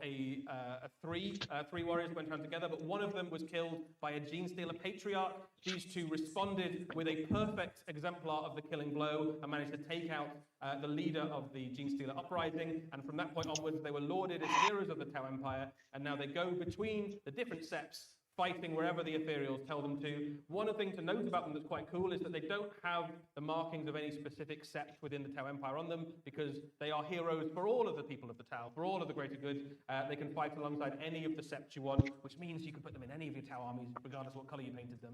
three warriors went down together, but one of them was killed by a Gene Stealer Patriarch. These two responded with a perfect exemplar of the killing blow and managed to take out the leader of the Gene Stealer uprising. And from that point onwards, they were lauded as heroes of the Tau Empire. And now they go between the different septs, fighting wherever the Ethereals tell them to. One thing to note about them that's quite cool is that they don't have the markings of any specific sept within the Tau Empire on them, because they are heroes for all of the people of the Tau, for all of the greater good. They can fight alongside any of the septs you want, which means you can put them in any of your Tau armies, regardless of what color you painted them.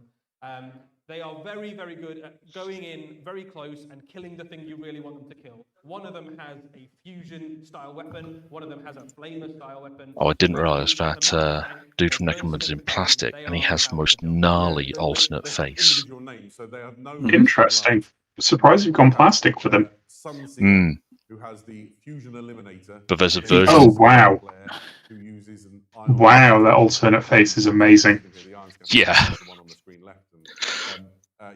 They are very, very good at going in very close and killing the thing you really want them to kill. One of them has a fusion-style weapon. One of them has a flamer-style weapon. Oh, I didn't realise that dude from Necromunda is in plastic, and he has the most gnarly alternate face. Interesting. Surprised you've gone plastic for them. Who has the fusion eliminator. But there's a version. Oh, wow. Wow, that alternate face is amazing. Yeah.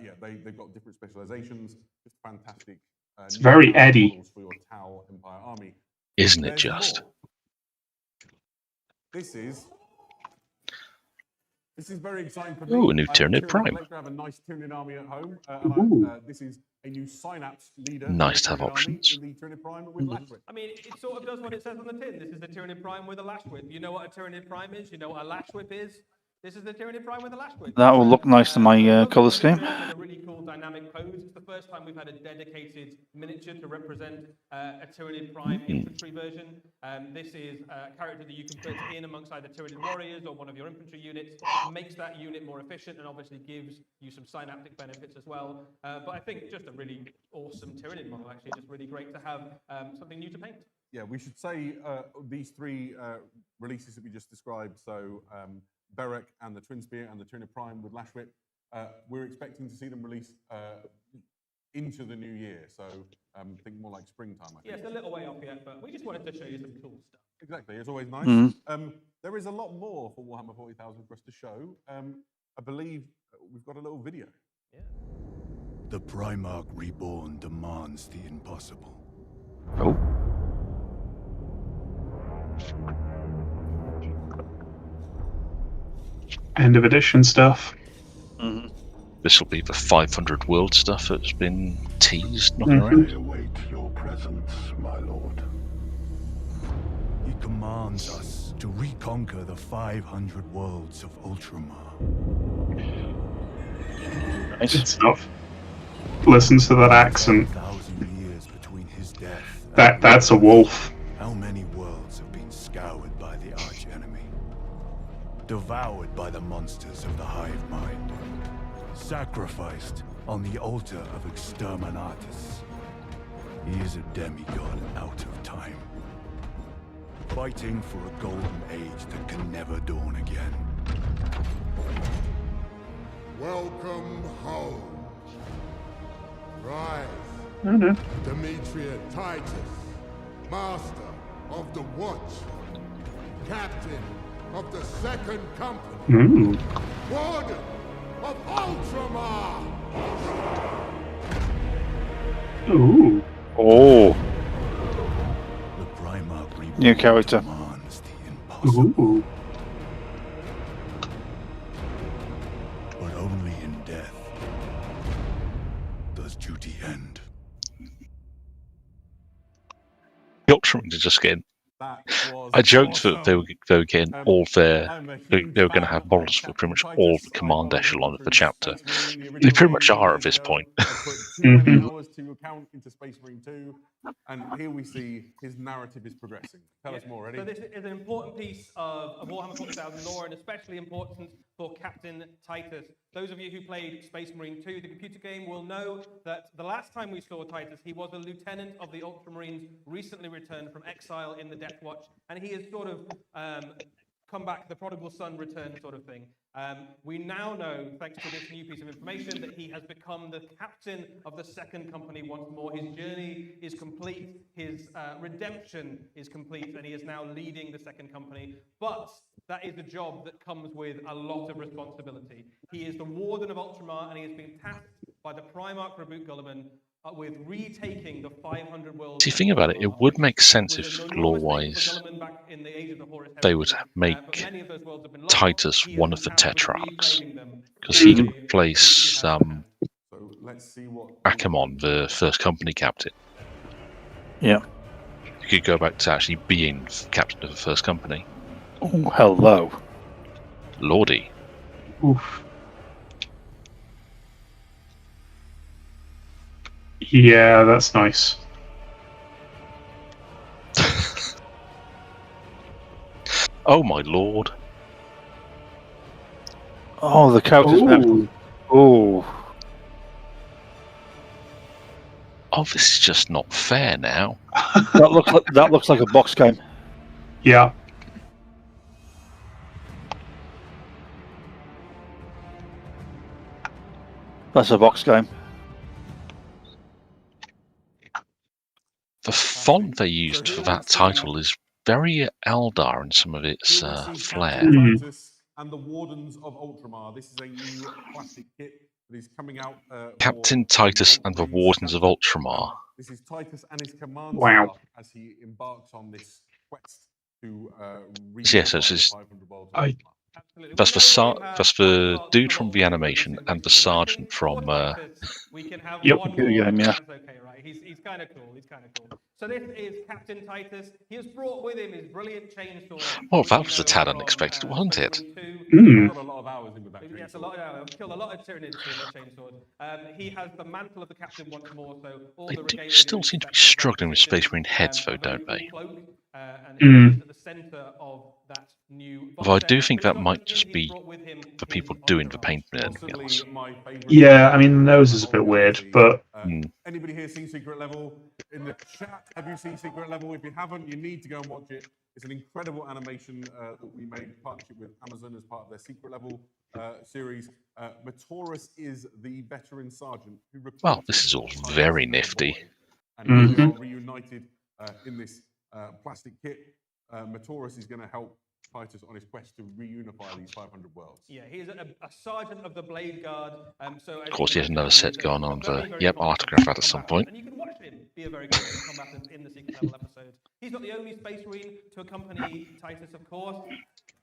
yeah, they've got different specializations. Just fantastic. It's very new Eddie. models for your Tau Empire army. Isn't it There's just? more. This is very exciting for me. Ooh, a new Tyranid Prime. I have a nice Tyranid army at home. And this is a new Synapse leader. Nice to have Tyranid army options. with the Tyranid Prime with lash width. I mean, it sort of does what it says on the tin. This is the Tyranid Prime with a lash whip. You know what a Tyranid Prime is? You know what a lash whip is? This is the Tyranid Prime with a lash whip. That will look nice to my colour scheme. A really cool dynamic pose. It's the first time we've had a dedicated miniature to represent a Tyranid Prime infantry version. This is a character that you can put in amongst either Tyranid warriors or one of your infantry units. Makes that unit more efficient and obviously gives you some synaptic benefits as well. But I think just a really awesome Tyranid model, actually. Just really great to have something new to paint. Yeah, we should say these three releases that we just described, so Berek and the Twin Spear and the Tyranid Prime with Lash Whip, we're expecting to see them released into the new year, so think more like springtime, I think. Yeah, it's a little way off yet, but we just wanted to show you some cool stuff. Exactly, it's always nice. There is a lot more for Warhammer 40,000 for us to show. I believe we've got a little video. Yeah. The Primarch Reborn demands the impossible. Oh. End of edition stuff. This will be the 500 world stuff that's been teased, knocking around. We await your presence, my lord. He commands us to reconquer the 500 worlds of Ultramar. Nice. Good stuff. Listen to that accent. 1,000 years between his death. That's a wolf. How many worlds have been scoured by the archenemy? Devoured by the monsters of the hive mind. Sacrificed on the altar of Exterminatus. He is a demigod out of time. Fighting for a golden age that can never dawn again. Welcome home. Rise, I don't know. Demetria Titus, Master of the Watch, Captain of the Second Company, Warden of Ultramar! Ooh. Oh, The Primarch Reborn new character. demands the impossible. Ooh. But only in death does duty end. The Ultramarines are just getting. That was I joked that they awesome. were getting all their. I'm a They huge were going to fan have of models for pretty much all the command Titus. echelon of the Through chapter. Space Marine, the They pretty original much are at years this ago. point. I put too many hours to account into Space Marine 2, and here we see his narrative is progressing. Tell us more, Eddie. So this is an important piece of Warhammer 40,000 lore, and especially important for Captain Titus. Those of you who played Space Marine 2, the computer game, will know that the last time we saw Titus, he was a lieutenant of the Ultramarines, recently returned from exile in the Death Watch, and he has sort of come back, the prodigal son return sort of thing. We now know, thanks to this new piece of information, that he has become the captain of the Second Company once more. His journey is complete, his redemption is complete, and he is now leading the Second Company. But that is a job that comes with a lot of responsibility. He is the Warden of Ultramar, and he has been tasked by the Primarch Reboot Gulliman with retaking the 500 worlds. See, think about it. It would make sense if, lore-wise, they would make Titus one of the Tetrarchs, because he can replace So let's see what Akamon, the First Company captain. Yeah. You could go back to actually being captain of the First Company. Oh, hello. Lordy. Oof. Yeah, that's nice. Oh my lord. Oh, the character's Ooh. Oh. Oh, this is just not fair now. That looks like a box game. Yeah. That's a box game. The font they used for that title is very Eldar in some of its flair. Titus and the Wardens of Ultramar. This is a new classic kit that is coming out. Captain Titus and the Wardens of Ultramar. This is Titus and his command Wow. staff as he embarks on this quest to Yes, this is. 500 worlds. Absolutely. That's We know the dude from the animation and the sergeant from. We can have Yep, one good more, game, yeah. That's okay, right? He's kind of cool. He's kind of cool. So this is Captain Titus. He has brought with him his brilliant chainsaw. Well, which that we was a know tad from, unexpected, wasn't it? Space Marine 2. Put a lot of hours into that. Yes, a lot. I've killed a lot of Tyranids with that chainsaw. He has the mantle of the captain once more. So all They the do regalia still that seem to be expect from struggling with Titus, Space Marine heads, though, a don't very they? cool cloak, and it's at the centre of that new. Although I do box think set. that But might it's not just him, be he's brought with him the his people doing the entourage. painting and anything else. Possibly my favourite. Yeah, I mean, the nose is a bit weird, but Anybody here seen Secret Level? In the chat, have you seen Secret Level? If you haven't, you need to go and watch it. It's an incredible animation that we made in partnership with Amazon as part of their Secret Level series. Matoris is the veteran sergeant who Well, this is all recruited very Titus as a nifty. boy. And they are reunited in this plastic kit. Matoris is going to help Titus on his quest to reunify these 500 worlds. Yeah, he is a sergeant of the Blade Guard. So Of course, he has another set going on. Yep, I'll autograph that at some point. And you can watch him be a very competent combatant in the Secret Level episode. He's not the only Space Marine to accompany Titus, of course.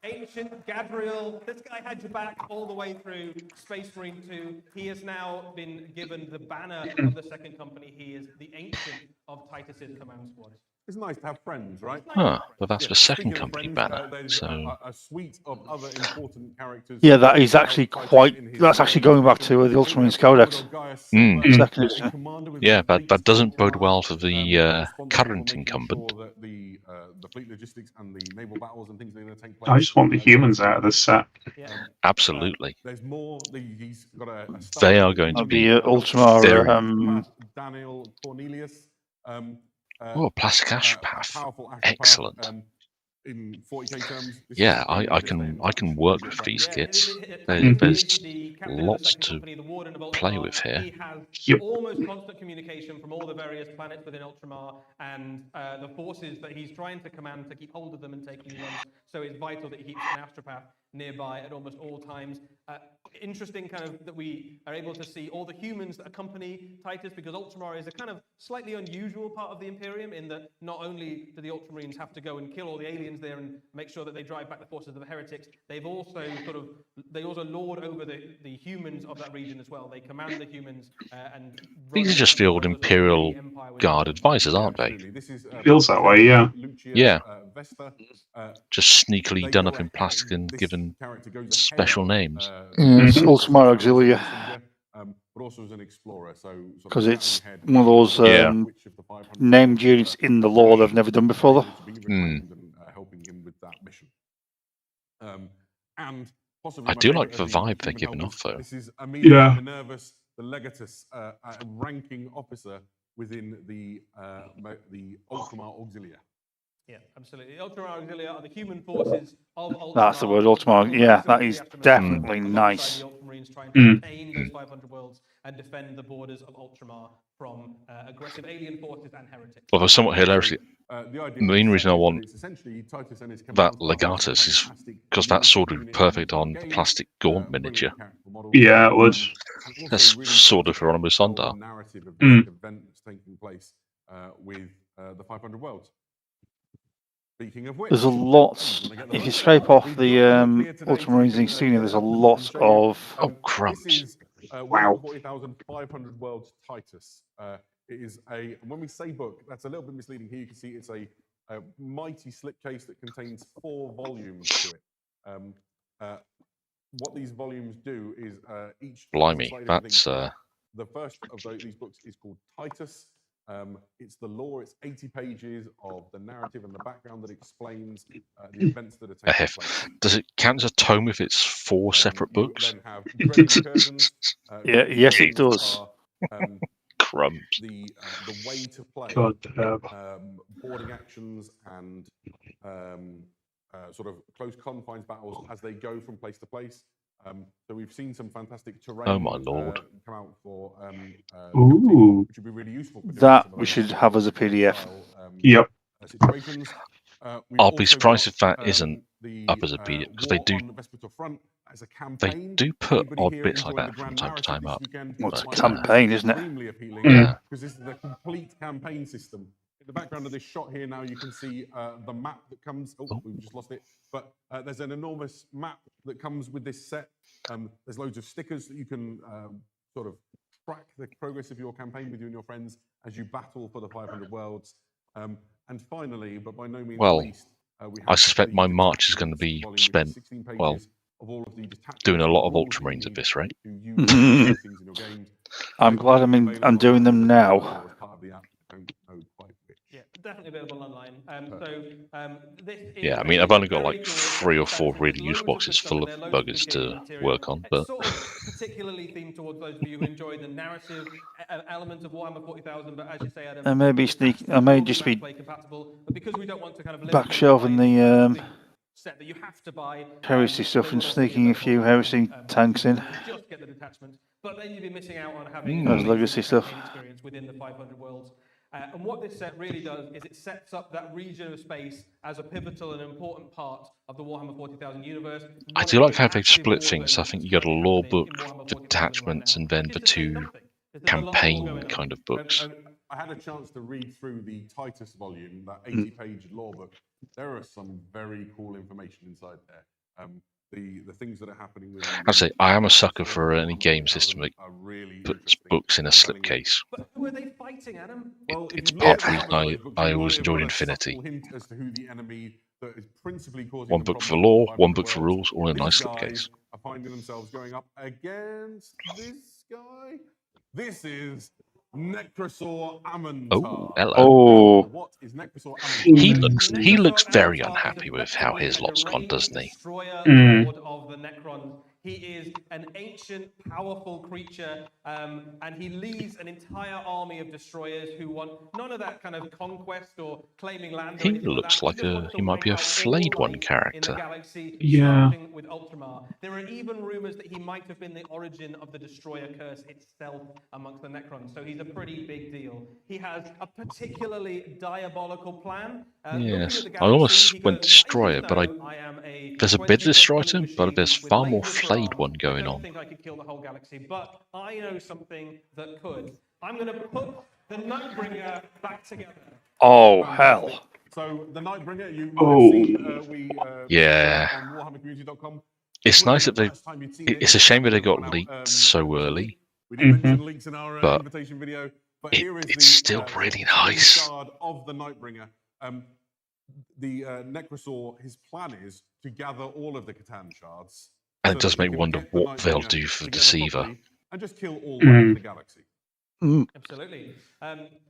Ancient Gabriel, this guy had your back all the way through Space Marine 2. He has now been given the banner of the second company. He is the Ancient of Titus's command squad. It's nice to have friends, right? Huh, but that's the second Speaking of company friends, banner. there's So a suite of other important characters. Yeah, that is actually that's actually going back to the Ultramarines Codex. Second edition. yeah, that doesn't bode well for the current incumbent. The fleet logistics and the naval battles and things that are going to take place. I just want the humans out of this set. Absolutely. There's more. He's got a They are going to That'd be be Ultramar. very- Daniel Cornelius. Oh, plastic astropath. Powerful astropath, Excellent. In 40k terms. Yeah, I can work with these kits. There's lots to play with here. He has Yep. almost constant communication from all the various planets within Ultramar and the forces that he's trying to command to keep hold of them and take new ones. So it's vital that he keeps an astropath nearby at almost all times. Interesting kind of that we are able to see all the humans that accompany Titus, because Ultramar is a kind of slightly unusual part of the Imperium in that not only do the Ultramarines have to go and kill all the aliens there and make sure that they drive back the forces of the heretics, they also lord over the humans of that region as well. They command the humans and These are just the old Imperial Guard advisors, aren't they? This is, Feels that way, yeah. Lucia, Yeah. Vesta. Just sneakily done up in plastic and given special names. It's Ultramar Auxilia, But also as an explorer, because it's one of those named units in the lore they've never done before. Helping him with that mission. And possibly I do like the vibe they're giving off, though. This is Amelia Minervus, the Legatus, a ranking officer within the Ultramar Auxilia. Yeah, absolutely. The Ultramar Auxilia are the human forces of Ultramar. That's the word, Ultramar. Yeah, that is definitely nice. The Ultramarines trying to obtain those 500 worlds and defend the borders of Ultramar from aggressive alien forces and heretics. Although somewhat hilariously, the main reason I want that Legatus is because that sword would be perfect on the plastic gaunt miniature. Yeah, it would. That's sort of Hieronymus Sondar. Narrative of this event that's taking place with the 500 worlds. Speaking of which, There's a lot. If you scrape off the Ultramarines Insignia, there's a lot of. Oh, crumbs. This is Wow. 40,500 Worlds Titus. It is when we say book, that's a little bit misleading. Here you can see it's a mighty slipcase that contains 4 volumes to it. What these volumes do is each. Blimey, that's the first of these books is called Titus. It's the lore. It's 80 pages of the narrative and the background that explains the events that are taking place. Does it count as a tome if it's 4 separate books? Then have dreaded curtains, Yes, it does. Crumbs. The way to play, God, boarding actions, and sort of close confines battles as they go from place to place. So we've seen some fantastic terrain. Oh my lord! Come out for Ooh. which would be really useful. For That we should have as a PDF. Yep. Situations. I'll be surprised if that isn't up as a PDF because they do. as a campaign. They do put Anybody odd here bits like enjoying that the from grand time to time narrative up. this weekend? Well, it's a But, campaign, isn't it? Extremely appealing. Yeah. Because this is a complete campaign system. In the background of this shot here now, you can see the map that comes. Oh, we've just lost it. But there's an enormous map that comes with this set. There's loads of stickers that you can sort of track the progress of your campaign with you and your friends as you battle for the 500 worlds. And finally, but by no means least, we have I suspect the my March is going to be volume, which is spent, 16 pages well, of all of the detachments doing a and lot of rules that you Ultramarines at need this rate. to use things in your games. I'm glad I'm doing them now. As part of the app. I don't know quite which. Yeah, definitely available online. This is Yeah, I mean, I've only got very like cool 3 or 4 expansion. really There's used loads boxes good stuff full in of there, loads of buggers good game to material. work on, It's but sort of particularly themed towards those of you who enjoy the narrative element of Warhammer 40,000. But as you say, Adam, I may be I may just be compatible. But because we don't want to kind of back shelving the set that you have to buy heresy stuff and sneaking a few heresy tanks in. just get the detachment. But then you'd be missing out on having Those legacy stuff. experience within the 500 worlds. And what this set really does is it sets up that region of space as a pivotal and important part of the Warhammer 40,000 universe. I do like how they split things. I think you got a lore book for detachments and then the 2 campaign kind of books. And I had a chance to read through the Titus volume, that 80-page lore book. There are some very cool information inside there. The things that are happening with. I say I am a sucker for any game system that puts books in a slipcase. But who are they fighting, Adam? Well, It's part of the reason I always enjoyed Infinity. As to who the enemy that is principally causing One book for lore, one book for rules, all in a nice slipcase. Are finding themselves going up against this guy. This is Necrosaur Amontar. Oh, hello. Oh, What is Necrosaur Amontar? He looks very unhappy with how his lot's gone, doesn't he? Destroyer, Lord of the Necrons. He is an ancient, powerful creature, and he leads an entire army of destroyers who want none of that kind of conquest or claiming land. He looks like he might be a flayed one character. Yeah. With Ultramar. There are even rumors that he might have been the origin of the Destroyer curse itself amongst the Necrons. So he's a pretty big deal. He has a particularly diabolical plan. Yes, I almost went Destroyer, but there's a bit of Destroyer to him, but there's far more flayed one going on. I don't think I could kill the whole galaxy, but I know something that could. I'm going to put the Nightbringer back together. oh hell! So the Nightbringer, you Oh. see, Yeah. on WarhammerCommunity.com. It's nice that they. First time you'd seen It's it. a shame that they got Now, leaked so early. We did mention leaks in our But invitation video, but here is it's still really nice. Guard of the Nightbringer. The Necrosaur, his plan is to gather all of the Catan shards. And so it does that he make can wonder get the what they'll Nightbringer do for together Deceiver. properly And just kill all the galaxy. Absolutely.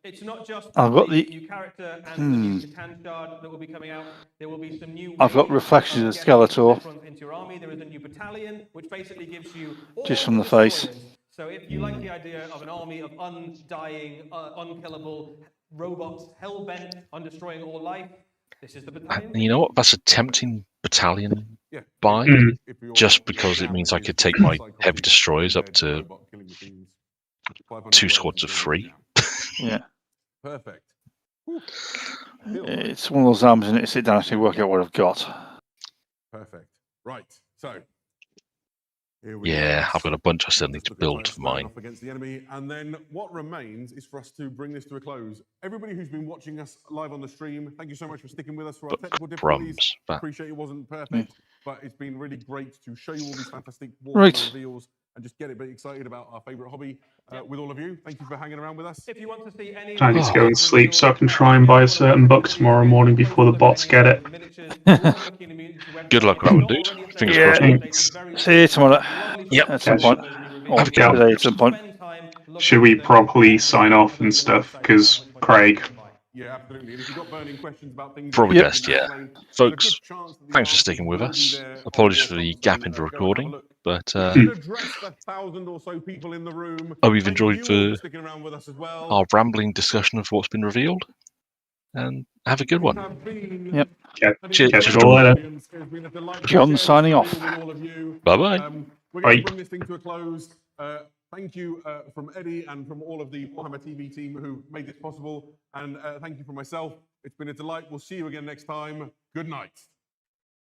It's not just I've got the- new character and the new Catan shard that will be coming out. There will be some new. I've got ways reflections of getting Skeletor. Necrons into your army. There is a new battalion, which basically gives you all Just from the destroyers. face. So if you like the idea of an army of undying, unkillable robots, hell bent on destroying all life, this is the battalion. And you know what? That's a tempting battalion Yeah. buy, If you're- just because it means I could take my heavy destroyers up to Robot killing machines, 500 2 worlds squads of is 3. Yeah, Perfect. it's one of those arms, and sit down and actually work out what I've got. Perfect. Right. So. Here we Yeah, go. I've got a bunch I still need Let's to look at build players for mine. squaring off against the enemy, and then what remains is for us to bring this to a close. Everybody who's been watching us live on the stream, thank you so much for sticking with us for our But technical difficulties. crumbs. That- Appreciate it wasn't perfect, but it's been really great to show you all these fantastic Right. Warhammer reveals and just get a bit excited about our favourite hobby with all of you. Thank you for hanging around with us. If you want to see any I need to go and sleep so I can try and buy a certain book tomorrow morning before the bots get it. Good luck with that one, dude. Fingers Yeah. crossed. Thanks. See you tomorrow. Yep. At some point. Or Have a good one. today at some point. Should we properly sign off and stuff? Because Craig. Yeah, absolutely. And if you've got burning questions about things, Probably that best, we yeah. explained, there's a Folks, good chance that the thanks for answers sticking with will be us. there Apologies on for your the comments, gap so in the go and have a recording, look. but We should address the 1,000 or so people in the room. oh, we've Thank enjoyed you all for sticking around with us as well. our rambling discussion of what's been revealed. And have a good one. Yep. Cheers. Catch you all later. John signing off. Bye-bye. We're going Bye. to bring this thing to a close. Thank you from Eddie and from all of the Warhammer TV team who made this possible. And thank you from myself. It's been a delight. We'll see you again next time. Good night.